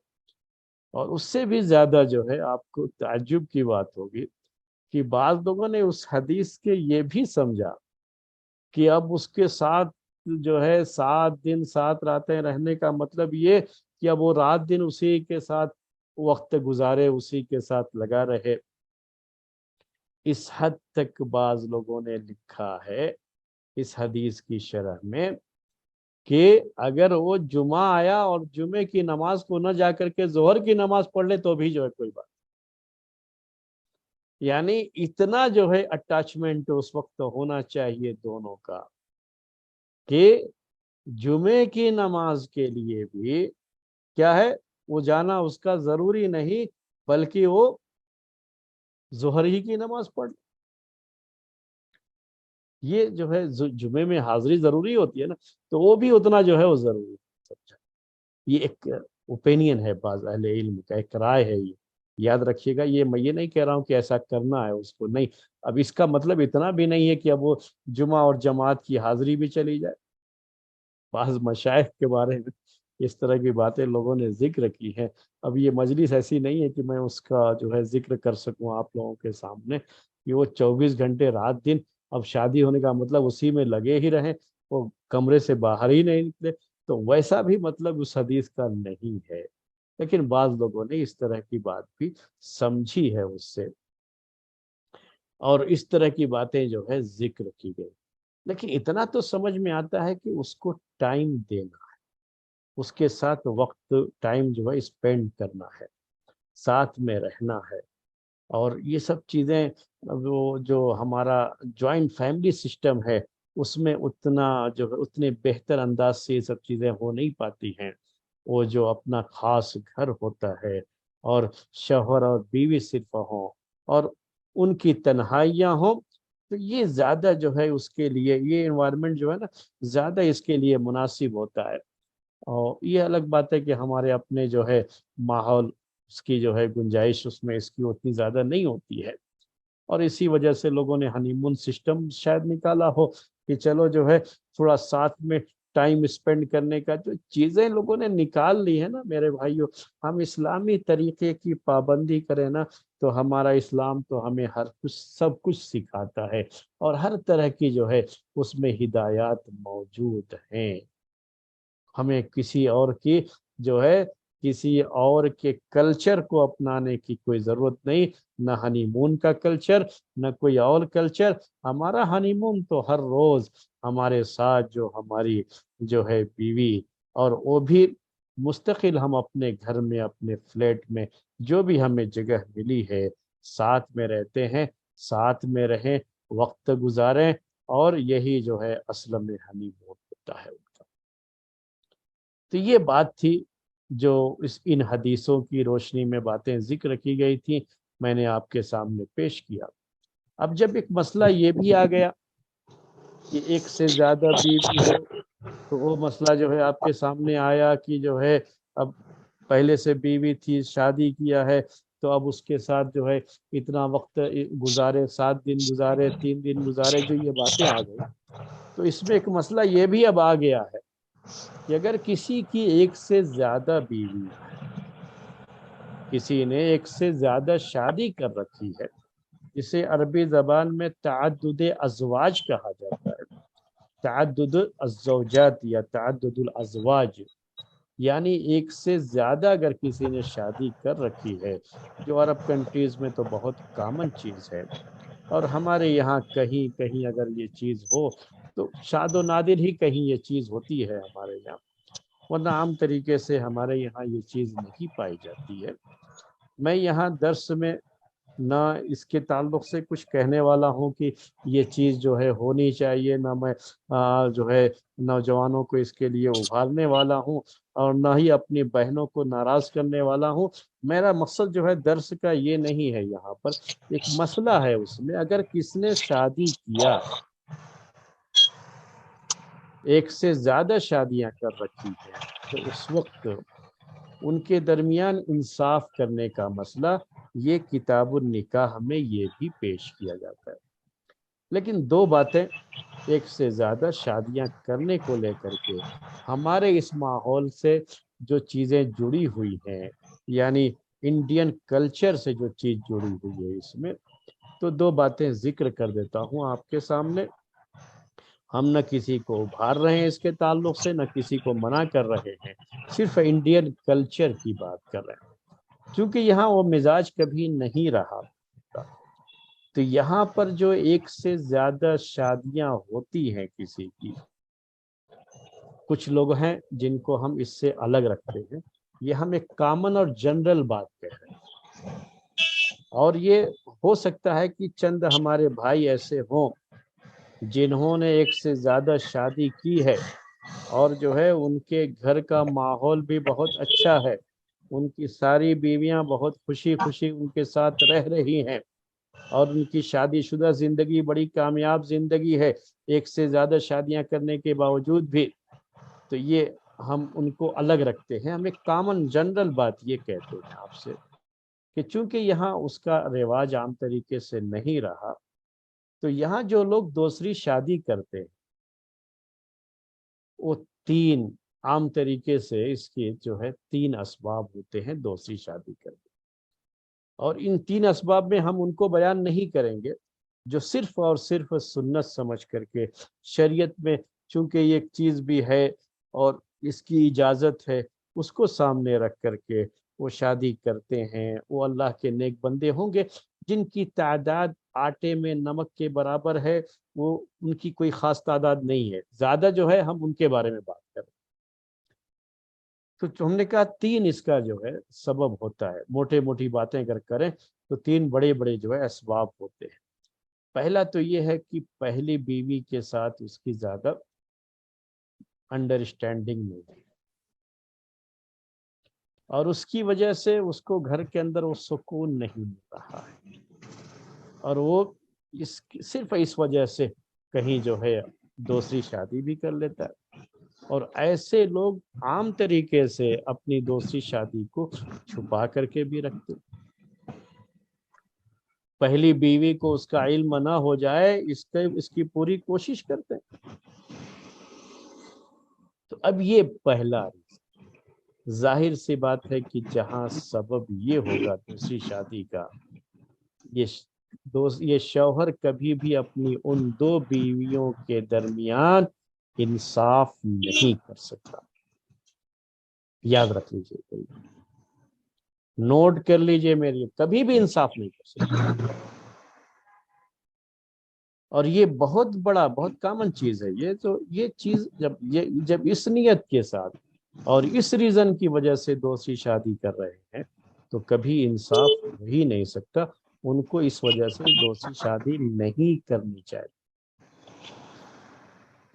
اور اس سے بھی زیادہ جو ہے آپ کو تعجب کی بات ہوگی کہ بعض لوگوں نے اس حدیث کے یہ بھی سمجھا کہ اب اس کے ساتھ جو ہے 7 دن 7 راتیں رہنے کا مطلب یہ کہ اب وہ رات دن اسی کے ساتھ وقت گزارے، اسی کے ساتھ لگا رہے۔ اس حد تک بعض لوگوں نے لکھا ہے اس حدیث کی شرح میں کہ اگر وہ جمعہ آیا اور جمعے کی نماز کو نہ جا کر کے ظہر کی نماز پڑھ لے تو بھی جو ہے کوئی بات، یعنی اتنا جو ہے اٹیچمنٹ اس وقت ہونا چاہیے دونوں کا کہ جمعے کی نماز کے لیے بھی کیا ہے وہ جانا اس کا ضروری نہیں، بلکہ وہ ظہر ہی کی نماز پڑھ، یہ جو ہے جمعے میں حاضری ضروری ہوتی ہے نا، تو وہ بھی اتنا جو ہے وہ ضروری ہے۔ یہ ایک اوپینین ہے بعض اہل علم کا، ایک رائے ہے، یہ یاد رکھیے گا۔ یہ میں یہ نہیں کہہ رہا ہوں کہ ایسا کرنا ہے اس کو، نہیں، اب اس کا مطلب اتنا بھی نہیں ہے کہ اب وہ جمعہ اور جماعت کی حاضری بھی چلی جائے۔ بعض مشائخ کے بارے میں اس طرح کی باتیں لوگوں نے ذکر کی ہیں، اب یہ مجلس ایسی نہیں ہے کہ میں اس کا جو ہے ذکر کر سکوں آپ لوگوں کے سامنے کہ وہ 24 گھنٹے رات دن اب شادی ہونے کا مطلب اسی میں لگے ہی رہیں، وہ کمرے سے باہر ہی نہیں نکلے، تو ویسا بھی مطلب اس حدیث کا نہیں ہے، لیکن بعض لوگوں نے اس طرح کی بات بھی سمجھی ہے اس سے، اور اس طرح کی باتیں جو ہے ذکر کی گئی، لیکن اتنا تو سمجھ میں آتا ہے کہ اس کو ٹائم دینا ہے، اس کے ساتھ وقت ٹائم جو ہے اسپینڈ کرنا ہے، ساتھ میں رہنا ہے، اور یہ سب چیزیں وہ جو ہمارا جوائنٹ فیملی سسٹم ہے اس میں اتنا جو ہے اتنے بہتر انداز سے یہ سب چیزیں ہو نہیں پاتی ہیں۔ وہ جو اپنا خاص گھر ہوتا ہے اور شوہر اور بیوی صرف ہوں اور ان کی تنہائیاں ہوں، تو یہ زیادہ جو ہے اس کے لیے یہ انوائرمنٹ جو ہے نا زیادہ اس کے لیے مناسب ہوتا ہے، اور یہ الگ بات ہے کہ ہمارے اپنے جو ہے ماحول اس کی جو ہے گنجائش اس میں اس کی اتنی زیادہ نہیں ہوتی ہے، اور اسی وجہ سے لوگوں نے ہنی مون سسٹم شاید نکالا ہو کہ چلو جو ہے تھوڑا ساتھ میں ٹائم اسپینڈ کرنے کا جو چیزیں لوگوں نے نکال لی ہے نا میرے بھائیوں، ہم اسلامی طریقے کی پابندی کریں نا تو ہمارا اسلام تو ہمیں ہر کچھ سب کچھ سکھاتا ہے، اور ہر طرح کی جو ہے اس میں ہدایات موجود ہیں، ہمیں کسی اور کی جو ہے کسی اور کے کلچر کو اپنانے کی کوئی ضرورت نہیں، نہ ہنی مون کا کلچر نہ کوئی اور کلچر، ہمارا ہنی مون تو ہر روز ہمارے ساتھ جو ہماری جو ہے بیوی، اور وہ بھی مستقل ہم اپنے گھر میں اپنے فلیٹ میں جو بھی ہمیں جگہ ملی ہے ساتھ میں رہتے ہیں، ساتھ میں رہیں، وقت گزاریں، اور یہی جو ہے اصل میں ہنی مون ہوتا ہے ان کا۔ تو یہ بات تھی جو ان حدیثوں کی روشنی میں باتیں ذکر کی گئی تھیں، میں نے آپ کے سامنے پیش کیا۔ اب جب ایک مسئلہ یہ بھی آ گیا کہ ایک سے زیادہ بیوی ہو تو وہ مسئلہ جو ہے آپ کے سامنے آیا کہ جو ہے اب پہلے سے بیوی تھی، شادی کیا ہے، تو اب اس کے ساتھ جو ہے اتنا وقت گزارے، 7 دن گزارے، 3 دن گزارے، جو یہ باتیں آ گئی، تو اس میں ایک مسئلہ یہ بھی اب آ گیا ہے کہ اگر کسی کی ایک سے زیادہ بیوی، کسی نے ایک سے زیادہ شادی کر رکھی ہے، جسے عربی زبان میں تعدد ازواج کہا جاتا ہے، تعدد الزوجات یا تعدد الازواج، یعنی ایک سے زیادہ اگر کسی نے شادی کر رکھی ہے، جو عرب کنٹریز میں تو بہت کامن چیز ہے، اور ہمارے یہاں کہیں کہیں اگر یہ چیز ہو تو شاد و نادر ہی کہیں یہ چیز ہوتی ہے ہمارے یہاں، ورنہ عام طریقے سے ہمارے یہاں یہ چیز نہیں پائی جاتی ہے۔ میں یہاں درس میں نہ اس کے تعلق سے کچھ کہنے والا ہوں کہ یہ چیز جو ہے ہونی چاہیے، نہ میں جو ہے نوجوانوں کو اس کے لیے ابھارنے والا ہوں، اور نہ ہی اپنی بہنوں کو ناراض کرنے والا ہوں۔ میرا مقصد جو ہے درس کا یہ نہیں ہے، یہاں پر ایک مسئلہ ہے، اس میں اگر کس نے شادی کیا، ایک سے زیادہ شادیاں کر رکھی ہیں، تو اس وقت ان کے درمیان انصاف کرنے کا مسئلہ یہ کتاب النکاح میں یہ بھی پیش کیا جاتا ہے۔ لیکن دو باتیں ایک سے زیادہ شادیاں کرنے کو لے کر کے ہمارے اس ماحول سے جو چیزیں جڑی ہوئی ہیں، یعنی انڈین کلچر سے جو چیز جڑی ہوئی ہے، اس میں تو دو باتیں ذکر کر دیتا ہوں آپ کے سامنے۔ ہم نہ کسی کو ابھار رہے ہیں اس کے تعلق سے، نہ کسی کو منع کر رہے ہیں، صرف انڈین کلچر کی بات کر رہے ہیں، کیونکہ یہاں وہ مزاج کبھی نہیں رہا، تو یہاں پر جو ایک سے زیادہ شادیاں ہوتی ہیں کسی کی، کچھ لوگ ہیں جن کو ہم اس سے الگ رکھتے ہیں، یہ ہم ایک کامن اور جنرل بات کہہ رہے ہیں، اور یہ ہو سکتا ہے کہ چند ہمارے بھائی ایسے ہوں جنہوں نے ایک سے زیادہ شادی کی ہے، اور جو ہے ان کے گھر کا ماحول بھی بہت اچھا ہے، ان کی ساری بیویاں بہت خوشی خوشی ان کے ساتھ رہ رہی ہیں، اور ان کی شادی شدہ زندگی بڑی کامیاب زندگی ہے، ایک سے زیادہ شادیاں کرنے کے باوجود بھی، تو یہ ہم ان کو الگ رکھتے ہیں۔ ہم ایک کامن جنرل بات یہ کہتے ہیں آپ سے کہ چونکہ یہاں اس کا رواج عام طریقے سے نہیں رہا، تو یہاں جو لوگ دوسری شادی کرتے ہیں وہ تین، عام طریقے سے اس کے جو ہے 3 اسباب ہوتے ہیں دوسری شادی کرنے، اور ان 3 اسباب میں ہم ان کو بیان نہیں کریں گے، جو صرف اور صرف سنت سمجھ کر کے شریعت میں چونکہ یہ ایک چیز بھی ہے اور اس کی اجازت ہے، اس کو سامنے رکھ کر کے وہ شادی کرتے ہیں۔ وہ اللہ کے نیک بندے ہوں گے جن کی تعداد آٹے میں نمک کے برابر ہے، وہ ان کی کوئی خاص تعداد نہیں ہے، زیادہ جو ہے ہم ان کے بارے میں بات کریں۔ تو ہم نے کہا 3 اس کا جو ہے سبب ہوتا ہے، موٹے موٹی باتیں اگر کریں تو 3 بڑے بڑے جو ہے اسباب ہوتے ہیں۔ پہلا تو یہ ہے کہ پہلی بیوی کے ساتھ اس کی زیادہ انڈرسٹینڈنگ نہیں ہے، اور اس کی وجہ سے اس کو گھر کے اندر وہ سکون نہیں مل رہا ہے، اور وہ صرف اس وجہ سے کہیں جو ہے دوسری شادی بھی کر لیتا ہے، اور ایسے لوگ عام طریقے سے اپنی دوسری شادی کو چھپا کر کے بھی رکھتے، پہلی بیوی کو اس کا علم نہ ہو جائے اس کی پوری کوشش کرتے ہیں۔ تو اب یہ پہلا، ظاہر سی بات ہے کہ جہاں سبب یہ ہوگا دوسری شادی کا، یہ شوہر کبھی بھی اپنی ان 2 بیویوں کے درمیان انصاف نہیں کر سکتا، یاد رکھ لیجیے، نوٹ کر لیجیے میری، کبھی بھی انصاف نہیں کر سکتا، اور یہ بہت بڑا بہت کامن چیز ہے، یہ چیز جب اس نیت کے ساتھ اور اس ریزن کی وجہ سے دوسری شادی کر رہے ہیں تو کبھی انصاف ہو ہی نہیں سکتا، ان کو اس وجہ سے دوسری شادی نہیں کرنی چاہیے،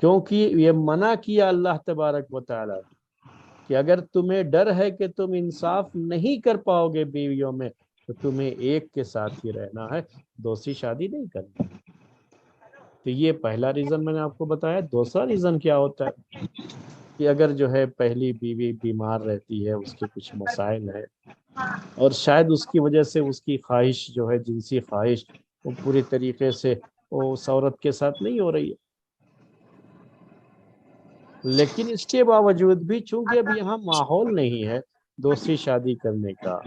کیونکہ یہ منع کیا اللہ تبارک و تعالی کہ اگر تمہیں ڈر ہے کہ تم انصاف نہیں کر پاؤ گے بیویوں میں تو تمہیں ایک کے ساتھ ہی رہنا ہے، دوسری شادی نہیں کرنی۔ تو یہ پہلا ریزن میں نے آپ کو بتایا۔ دوسرا ریزن کیا ہوتا ہے کہ اگر جو ہے پہلی بیوی بیمار رہتی ہے، اس کے کچھ مسائل ہے، اور شاید اس کی وجہ سے اس کی خواہش جو ہے، جنسی خواہش، وہ پوری طریقے سے وہ اس عورت کے ساتھ نہیں ہو رہی ہے، لیکن اس کے باوجود بھی چونکہ اب یہاں ماحول نہیں ہے دوسری شادی کرنے کا،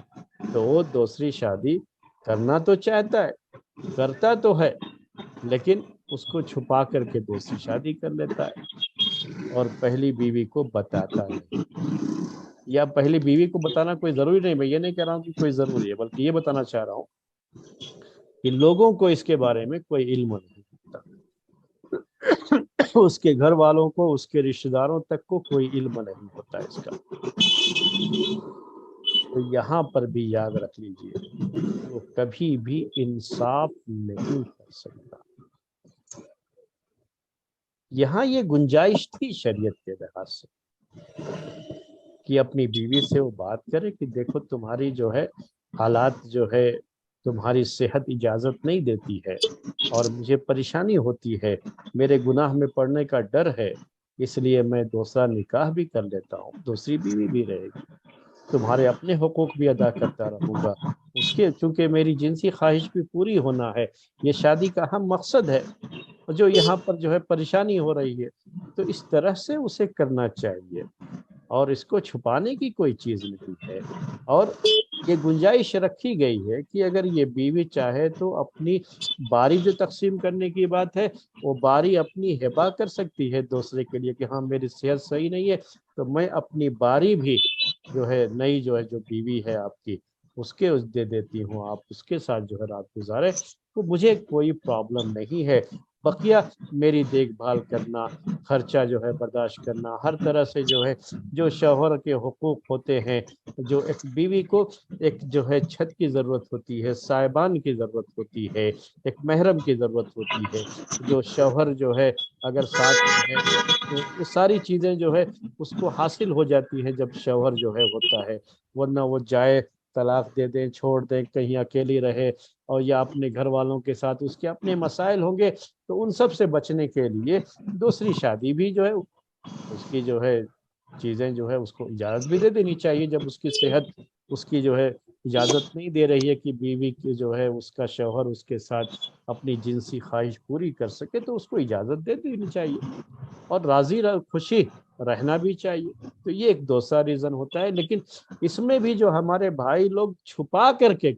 تو وہ دوسری شادی کرنا تو چاہتا ہے، کرتا تو ہے، لیکن اس کو چھپا کر کے دوسری شادی کر لیتا ہے اور پہلی بیوی کو بتاتا نہیں۔ یا پہلی بیوی کو بتانا کوئی ضروری نہیں، میں یہ نہیں کہہ رہا ہوں کہ کوئی ضروری ہے، بلکہ یہ بتانا چاہ رہا ہوں کہ لوگوں کو اس کے بارے میں کوئی علم نہیں ہوتا، اس کے گھر والوں کو، اس کے رشتہ داروں تک کو کوئی علم نہیں ہوتا اس کا۔ تو یہاں پر بھی یاد رکھ لیجئے، وہ کبھی بھی انصاف نہیں کر سکتا۔ یہاں یہ گنجائش تھی شریعت کے لحاظ سے کہ اپنی بیوی سے وہ بات کرے کہ دیکھو تمہاری جو ہے حالات جو ہے، تمہاری صحت اجازت نہیں دیتی ہے اور مجھے پریشانی ہوتی ہے، میرے گناہ میں پڑنے کا ڈر ہے، اس لیے میں دوسرا نکاح بھی کر لیتا ہوں، دوسری بیوی بھی رہے گی، تمہارے اپنے حقوق بھی ادا کرتا رہوں گا، اس کے چونکہ میری جنسی خواہش بھی پوری ہونا ہے، یہ شادی کا اہم مقصد ہے، جو یہاں پر جو ہے پریشانی ہو رہی ہے، تو اس طرح سے اسے کرنا چاہیے، اور اس کو چھپانے کی کوئی چیز نہیں ہے۔ اور یہ گنجائش رکھی گئی ہے کہ اگر یہ بیوی چاہے تو اپنی باری جو تقسیم کرنے کی بات ہے، وہ باری اپنی ہبا کر سکتی ہے دوسرے کے لیے کہ ہاں میری صحت صحیح نہیں ہے تو میں اپنی باری بھی جو ہے نئی جو ہے جو بیوی ہے آپ کی، اس کے دے دیتی ہوں، آپ اس کے ساتھ جو ہے رات گزارے، تو مجھے کوئی پرابلم نہیں ہے، بقیہ میری دیکھ بھال کرنا، خرچہ جو ہے برداشت کرنا، ہر طرح سے جو ہے جو شوہر کے حقوق ہوتے ہیں، جو ایک بیوی کو ایک جو ہے چھت کی ضرورت ہوتی ہے، صاحبان کی ضرورت ہوتی ہے، ایک محرم کی ضرورت ہوتی ہے، جو شوہر جو ہے اگر ساتھ میں ہے تو وہ ساری چیزیں جو ہے اس کو حاصل ہو جاتی ہیں جب شوہر جو ہے ہوتا ہے، ورنہ وہ جائے طلاق دے دیں، چھوڑ دیں، کہیں اکیلی رہے، اور یا اپنے گھر والوں کے ساتھ اس کے اپنے مسائل ہوں گے، تو ان سب سے بچنے کے لیے دوسری شادی بھی جو ہے اس کی جو ہے چیزیں جو ہے اس کو اجازت بھی دے دینی چاہیے، جب اس کی صحت اس کی جو ہے اجازت نہیں دے رہی ہے کہ بیوی کی جو ہے اس کا شوہر اس کے ساتھ اپنی جنسی خواہش پوری کر سکے، تو اس کو اجازت دے دینی چاہیے اور راضی خوشی رہنا بھی چاہیے۔ تو یہ ایک دوسرا ریزن ہوتا ہے، لیکن اس میں بھی جو ہمارے بھائی لوگ چھپا کر کے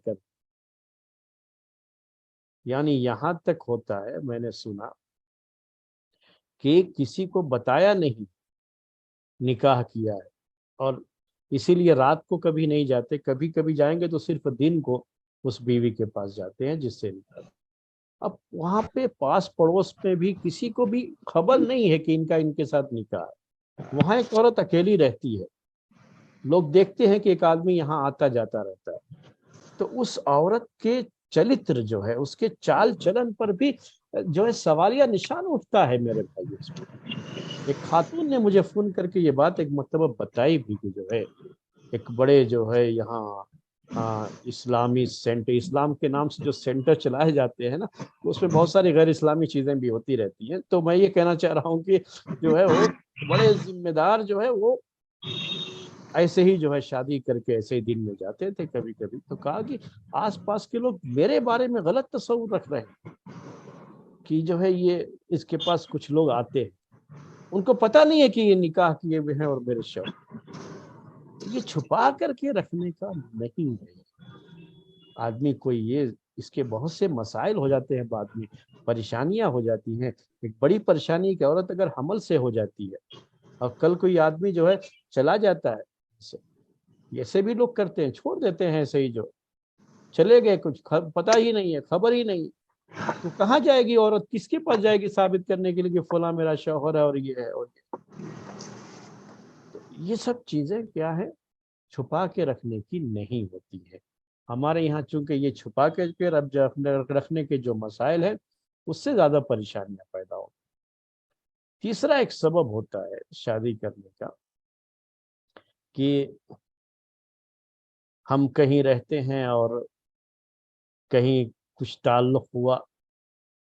یعنی یہاں تک ہوتا ہے، میں نے سنا کہ کسی کو بتایا نہیں نکاح کیا ہے، اور اسی لیے رات کو کبھی نہیں جاتے، کبھی کبھی جائیں گے تو صرف دن کو اس بیوی کے پاس جاتے ہیں جس سے نکاح۔ اب وہاں پہ پاس پڑوس میں بھی کسی کو بھی خبر نہیں ہے کہ ان کے ساتھ نکاح ہے، وہاں ایک عورت اکیلی رہتی ہے، لوگ دیکھتے ہیں کہ ایک آدمی یہاں آتا جاتا رہتا ہے، تو اس عورت کے چلتر جو ہے، اس کے چال چلن پر بھی جو ہے سوالیہ نشان اٹھتا ہے میرے بھائی۔ اس میں ایک خاتون نے مجھے فون کر کے یہ بات ایک مرتبہ بتائی بھی کہ جو ہے ایک بڑے جو ہے یہاں اسلامی سینٹر، اسلام کے نام سے جو سینٹر چلائے جاتے ہیں نا، اس میں بہت ساری غیر اسلامی چیزیں بھی ہوتی رہتی ہیں، تو میں یہ کہنا چاہ رہا ہوں کہ جو ہے وہ بڑے ذمہ دار جو ہے وہ ایسے ہی جو ہے شادی کر کے ایسے ہی دن میں جاتے تھے کبھی کبھی، تو کہا کہ آس پاس کے لوگ میرے بارے میں غلط تصور رکھ رہے ہیں کہ جو ہے یہ اس کے پاس کچھ لوگ آتے ہیں، ان کو پتہ نہیں ہے کہ یہ نکاح کیے ہوئے ہیں اور میرے شوہر۔ یہ چھپا کر کے رکھنے کا نہیں ہے، آدمی کوئی یہ اس کے بہت سے مسائل ہو جاتے ہیں، بعد میں پریشانیاں ہو جاتی ہیں۔ ایک بڑی پریشانی کہ عورت اگر حمل سے ہو جاتی ہے اور کل کوئی آدمی جو ہے چلا جاتا ہے، ایسے بھی لوگ کرتے ہیں، چھوڑ دیتے ہیں ایسے ہی، جو چلے گئے، کچھ پتہ ہی نہیں ہے، خبر ہی نہیں، تو کہاں جائے گی عورت، کس کے پاس جائے گی ثابت کرنے کے لیے کہ فلاں میرا شوہر ہے اور یہ ہے اور یہ۔ تو یہ سب چیزیں کیا ہے، چھپا کے رکھنے کی نہیں ہوتی ہے۔ ہمارے یہاں چونکہ یہ چھپا کے رکھنے کے جو مسائل ہیں، اس سے زیادہ پریشانیاں پیدا ہوتی۔ تیسرا ایک سبب ہوتا ہے شادی کرنے کا کہ ہم کہیں رہتے ہیں اور کہیں کچھ تعلق ہوا،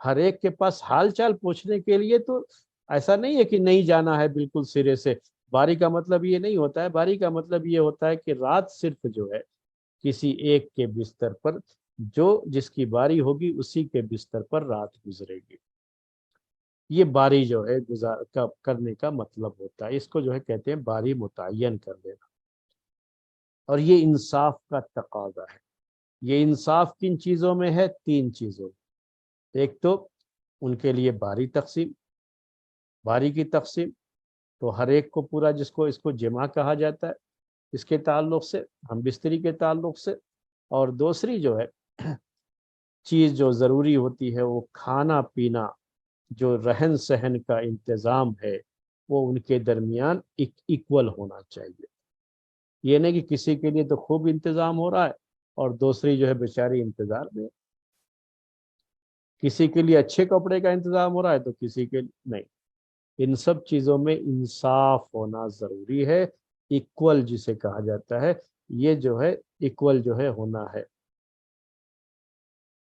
ہر ایک کے پاس حال چال پوچھنے کے لیے تو ایسا نہیں ہے کہ نہیں جانا ہے بالکل سرے سے. باری کا مطلب یہ نہیں ہوتا ہے. باری کا مطلب یہ ہوتا ہے کہ رات صرف جو ہے کسی ایک کے بستر پر، جو جس کی باری ہوگی اسی کے بستر پر رات گزرے گی. یہ باری جو ہے کرنے کا مطلب ہوتا ہے. اس کو جو ہے کہتے ہیں باری متعین کر دینا. اور یہ انصاف کا تقاضا ہے. یہ انصاف کن چیزوں میں ہے؟ 3 چیزوں. ایک تو ان کے لیے باری کی تقسیم، تو ہر ایک کو پورا، جس کو اس کو جمع کہا جاتا ہے اس کے تعلق سے، ہم بستری کے تعلق سے. اور دوسری جو ہے چیز جو ضروری ہوتی ہے وہ کھانا پینا، جو رہن سہن کا انتظام ہے وہ ان کے درمیان ایکول ہونا چاہیے. یہ نہیں کہ کسی کے لیے تو خوب انتظام ہو رہا ہے اور دوسری جو ہے بیچاری انتظار میں. کسی کے لیے اچھے کپڑے کا انتظام ہو رہا ہے تو کسی کے نہیں. ان سب چیزوں میں انصاف ہونا ضروری ہے. ایکول جسے کہا جاتا ہے، یہ جو ہے ایکول جو ہے ہونا ہے.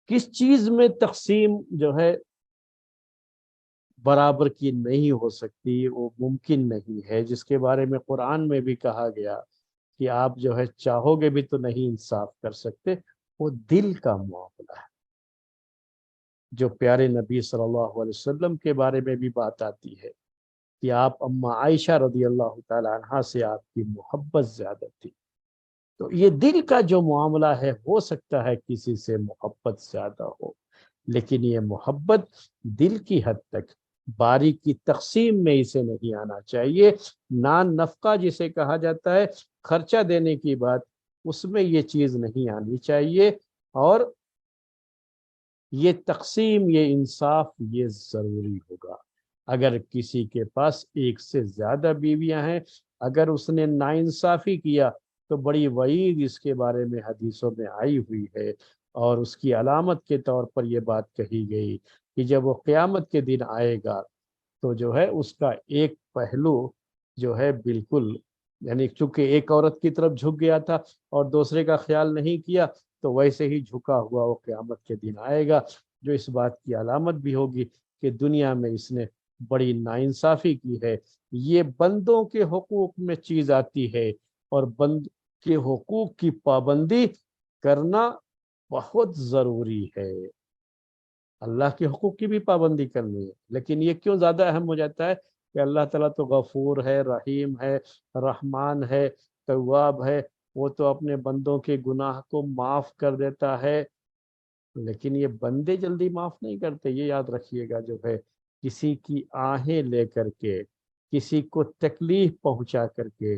کس چیز میں تقسیم جو ہے برابر کی نہیں ہو سکتی، وہ ممکن نہیں ہے، جس کے بارے میں قرآن میں بھی کہا گیا کہ آپ جو ہے چاہو گے بھی تو نہیں انصاف کر سکتے، وہ دل کا معاملہ ہے. جو پیارے نبی صلی اللہ علیہ وسلم کے بارے میں بھی بات آتی ہے کہ آپ اما عائشہ رضی اللہ تعالی عنہا سے آپ کی محبت زیادہ تھی. تو یہ دل کا جو معاملہ ہے، ہو سکتا ہے کسی سے محبت زیادہ ہو، لیکن یہ محبت دل کی حد تک، باری کی تقسیم میں اسے نہیں آنا چاہیے. نان نفقہ جسے کہا جاتا ہے، خرچہ دینے کی بات، اس میں یہ چیز نہیں آنی چاہیے. اور یہ تقسیم، یہ انصاف، یہ ضروری ہوگا. اگر کسی کے پاس ایک سے زیادہ بیویاں ہیں، اگر اس نے ناانصافی کیا تو بڑی وعید اس کے بارے میں حدیثوں میں آئی ہوئی ہے. اور اس کی علامت کے طور پر یہ بات کہی گئی کہ جب وہ قیامت کے دن آئے گا تو جو ہے اس کا ایک پہلو جو ہے بالکل، یعنی چونکہ ایک عورت کی طرف جھک گیا تھا اور دوسرے کا خیال نہیں کیا، تو ویسے ہی جھکا ہوا وہ قیامت کے دن آئے گا، جو اس بات کی علامت بھی ہوگی کہ دنیا میں اس نے بڑی ناانصافی کی ہے. یہ بندوں کے حقوق میں چیز آتی ہے، اور بند کے حقوق کی پابندی کرنا بہت ضروری ہے. اللہ کے حقوق کی بھی پابندی کرنی ہے، لیکن یہ کیوں زیادہ اہم ہو جاتا ہے کہ اللہ تعالیٰ تو غفور ہے، رحیم ہے، رحمان ہے، تواب ہے، وہ تو اپنے بندوں کے گناہ کو معاف کر دیتا ہے. لیکن یہ بندے جلدی معاف نہیں کرتے. یہ یاد رکھیے گا، جو ہے کسی کی آہیں لے کر کے، کسی کو تکلیف پہنچا کر کے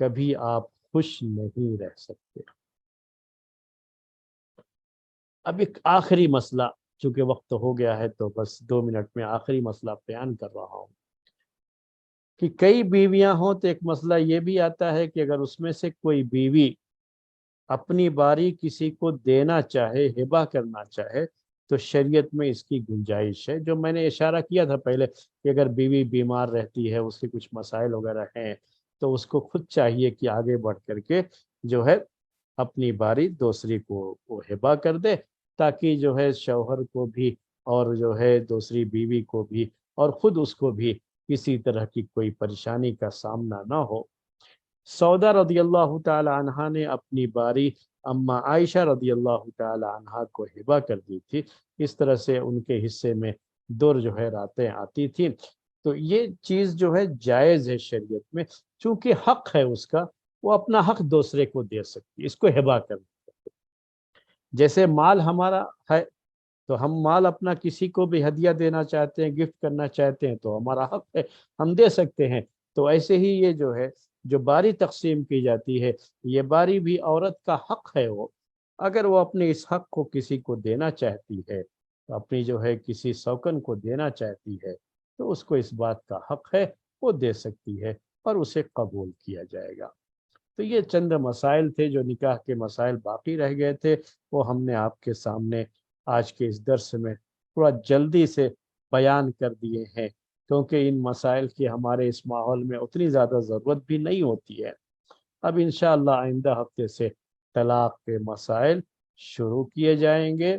کبھی آپ خوش نہیں رہ سکتے. اب ایک آخری مسئلہ، چونکہ وقت ہو گیا ہے تو بس 2 منٹ میں آخری مسئلہ بیان کر رہا ہوں کہ کئی بیویاں ہوں تو ایک مسئلہ یہ بھی آتا ہے کہ اگر اس میں سے کوئی بیوی اپنی باری کسی کو دینا چاہے، ہبہ کرنا چاہے، تو شریعت میں اس کی گنجائش ہے. جو میں نے اشارہ کیا تھا پہلے کہ اگر بیوی بیمار رہتی ہے، اس کے کچھ مسائل وغیرہ ہیں، تو اس کو خود چاہیے کہ آگے بڑھ کر کے جو ہے اپنی باری دوسری کو وہ ہبہ کر دے، تاکہ جو ہے شوہر کو بھی اور جو ہے دوسری بیوی کو بھی اور خود اس کو بھی کسی طرح کی کوئی پریشانی کا سامنا نہ ہو. سودا رضی اللہ تعالی عنہ نے اپنی باری اما عائشہ رضی اللہ تعالی عنہ کو ہبہ کر دی تھی. اس طرح سے ان کے حصے میں 2 جو ہے راتیں آتی تھیں. تو یہ چیز جو ہے جائز ہے شریعت میں، چونکہ حق ہے اس کا، وہ اپنا حق دوسرے کو دے سکتی، اس کو ہبہ کر سکتی. جیسے مال ہمارا ہے تو ہم مال اپنا کسی کو بھی ہدیہ دینا چاہتے ہیں، گفٹ کرنا چاہتے ہیں، تو ہمارا حق ہے، ہم دے سکتے ہیں. تو ایسے ہی یہ جو ہے جو باری تقسیم کی جاتی ہے، یہ باری بھی عورت کا حق ہے. وہ اگر وہ اپنے اس حق کو کسی کو دینا چاہتی ہے، اپنی جو ہے کسی سوکن کو دینا چاہتی ہے، تو اس کو اس بات کا حق ہے، وہ دے سکتی ہے اور اسے قبول کیا جائے گا. تو یہ چند مسائل تھے جو نکاح کے مسائل باقی رہ گئے تھے، وہ ہم نے آپ کے سامنے آج کے اس درس میں تھوڑا جلدی سے بیان کر دیے ہیں، کیونکہ ان مسائل کی ہمارے اس ماحول میں اتنی زیادہ ضرورت بھی نہیں ہوتی ہے. اب انشاءاللہ آئندہ ہفتے سے طلاق کے مسائل شروع کیے جائیں گے،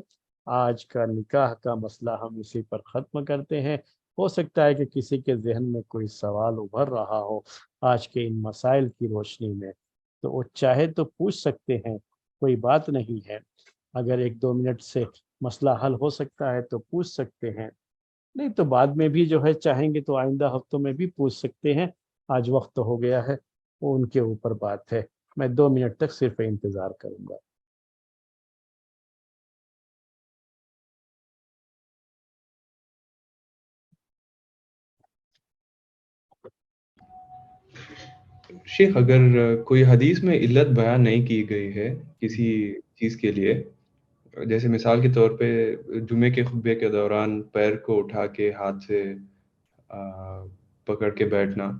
آج کا نکاح کا مسئلہ ہم اسی پر ختم کرتے ہیں۔ ہو سکتا ہے کہ کسی کے ذہن میں کوئی سوال ابھر رہا ہو آج کے ان مسائل کی روشنی میں، تو وہ چاہے تو پوچھ سکتے ہیں، کوئی بات نہیں ہے۔ اگر 1-2 منٹ سے مسئلہ حل ہو سکتا ہے تو پوچھ سکتے ہیں، نہیں تو بعد میں بھی جو ہے چاہیں گے تو آئندہ ہفتوں میں بھی پوچھ سکتے ہیں۔ آج وقت تو ہو گیا ہے، وہ ان کے اوپر بات ہے۔ میں 2 منٹ تک صرف انتظار کروں گا۔ شیخ، اگر کوئی حدیث میں علت بیان نہیں کی گئی ہے کسی چیز کے لیے، جیسے مثال کے طور پہ جمعے کے خطبے کے دوران پیر کو اٹھا کے ہاتھ سے پکڑ کے بیٹھنا،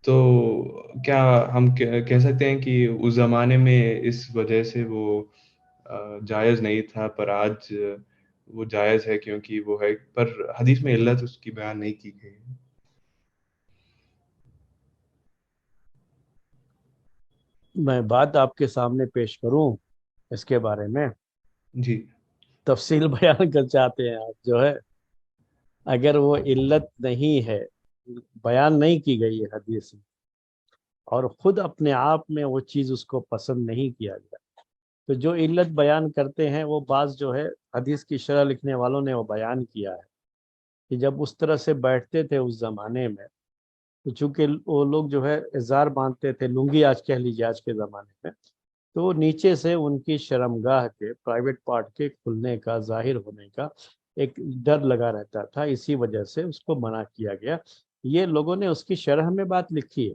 تو کیا ہم کہہ سکتے ہیں کہ اس زمانے میں اس وجہ سے وہ جائز نہیں تھا، پر آج وہ جائز ہے کیونکہ وہ ہے، پر حدیث میں علت اس کی بیان نہیں کی گئی ہے؟ میں بات آپ کے سامنے پیش کروں اس کے بارے میں؟ جی تفصیل بیان کر چاہتے ہیں آپ جو ہے؟ اگر وہ علت نہیں ہے، بیان نہیں کی گئی ہے حدیث میں، اور خود اپنے آپ میں وہ چیز اس کو پسند نہیں کیا گیا، تو جو علت بیان کرتے ہیں وہ بعض جو ہے حدیث کی شرح لکھنے والوں نے وہ بیان کیا ہے کہ جب اس طرح سے بیٹھتے تھے اس زمانے میں، تو چونکہ وہ لوگ جو ہے ازار باندھتے تھے، لنگی آج کہہ لیجیے آج کے زمانے میں، تو نیچے سے ان کی شرمگاہ کے پرائیویٹ پارٹ کے کھلنے کا، ظاہر ہونے کا ایک ڈر لگا رہتا تھا، اسی وجہ سے اس کو منع کیا گیا۔ یہ لوگوں نے اس کی شرح میں بات لکھی ہے۔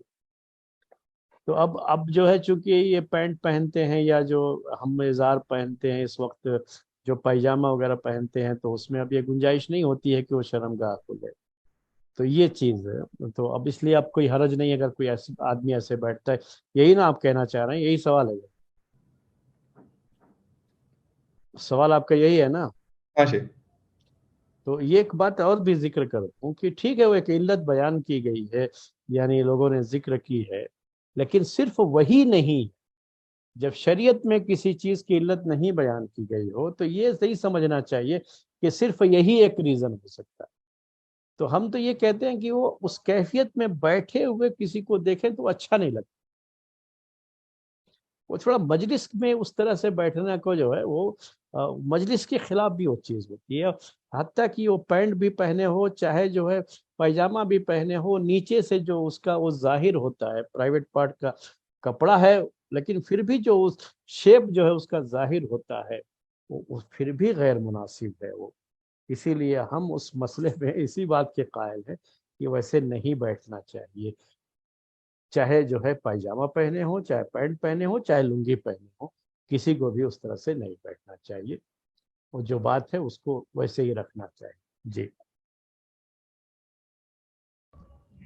تو اب جو ہے چونکہ یہ پینٹ پہنتے ہیں یا جو ہم ازار پہنتے ہیں اس وقت، جو پائجامہ وغیرہ پہنتے ہیں، تو اس میں اب یہ گنجائش نہیں ہوتی ہے کہ وہ شرمگاہ کھلے، تو یہ چیز ہے۔ تو اب اس لیے اب کوئی حرج نہیں اگر کوئی ایسے آدمی ایسے بیٹھتا ہے، یہی نا آپ کہنا چاہ رہے ہیں؟ یہی سوال ہے؟ سوال آپ کا یہی ہے نا؟ ہاں شیخ۔ تو یہ ایک بات اور بھی ذکر کرتا ہوں کہ ٹھیک ہے وہ ایک علت بیان کی گئی ہے، یعنی لوگوں نے ذکر کی ہے، لیکن صرف وہی نہیں۔ جب شریعت میں کسی چیز کی علت نہیں بیان کی گئی ہو تو یہ صحیح سمجھنا چاہیے کہ صرف یہی ایک ریزن ہو سکتا ہے۔ تو ہم تو یہ کہتے ہیں کہ وہ اس کیفیت میں بیٹھے ہوئے کسی کو دیکھیں تو اچھا نہیں لگتا، وہ تھوڑا مجلس میں اس طرح سے بیٹھنا کو جو ہے وہ مجلس کے خلاف بھی وہ چیز ہوتی ہے۔ حتیٰ کہ وہ پینٹ بھی پہنے ہو، چاہے جو ہے پائجامہ بھی پہنے ہو، نیچے سے جو اس کا وہ ظاہر ہوتا ہے پرائیویٹ پارٹ کا کپڑا ہے، لیکن پھر بھی جو اس شیپ جو ہے اس کا ظاہر ہوتا ہے، وہ پھر بھی غیر مناسب ہے وہ۔ اسی لیے ہم اس مسئلے میں اسی بات کے قائل ہیں کہ ویسے نہیں بیٹھنا چاہیے، چاہے جو ہے پائجامہ پہنے ہو، چاہے پینٹ پہنے ہو، چاہے لنگی پہنے ہو، کسی کو بھی اس طرح سے نہیں بیٹھنا چاہیے۔ وہ جو بات ہے اس کو ویسے ہی رکھنا چاہیے۔ جی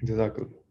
جزاک اللہ۔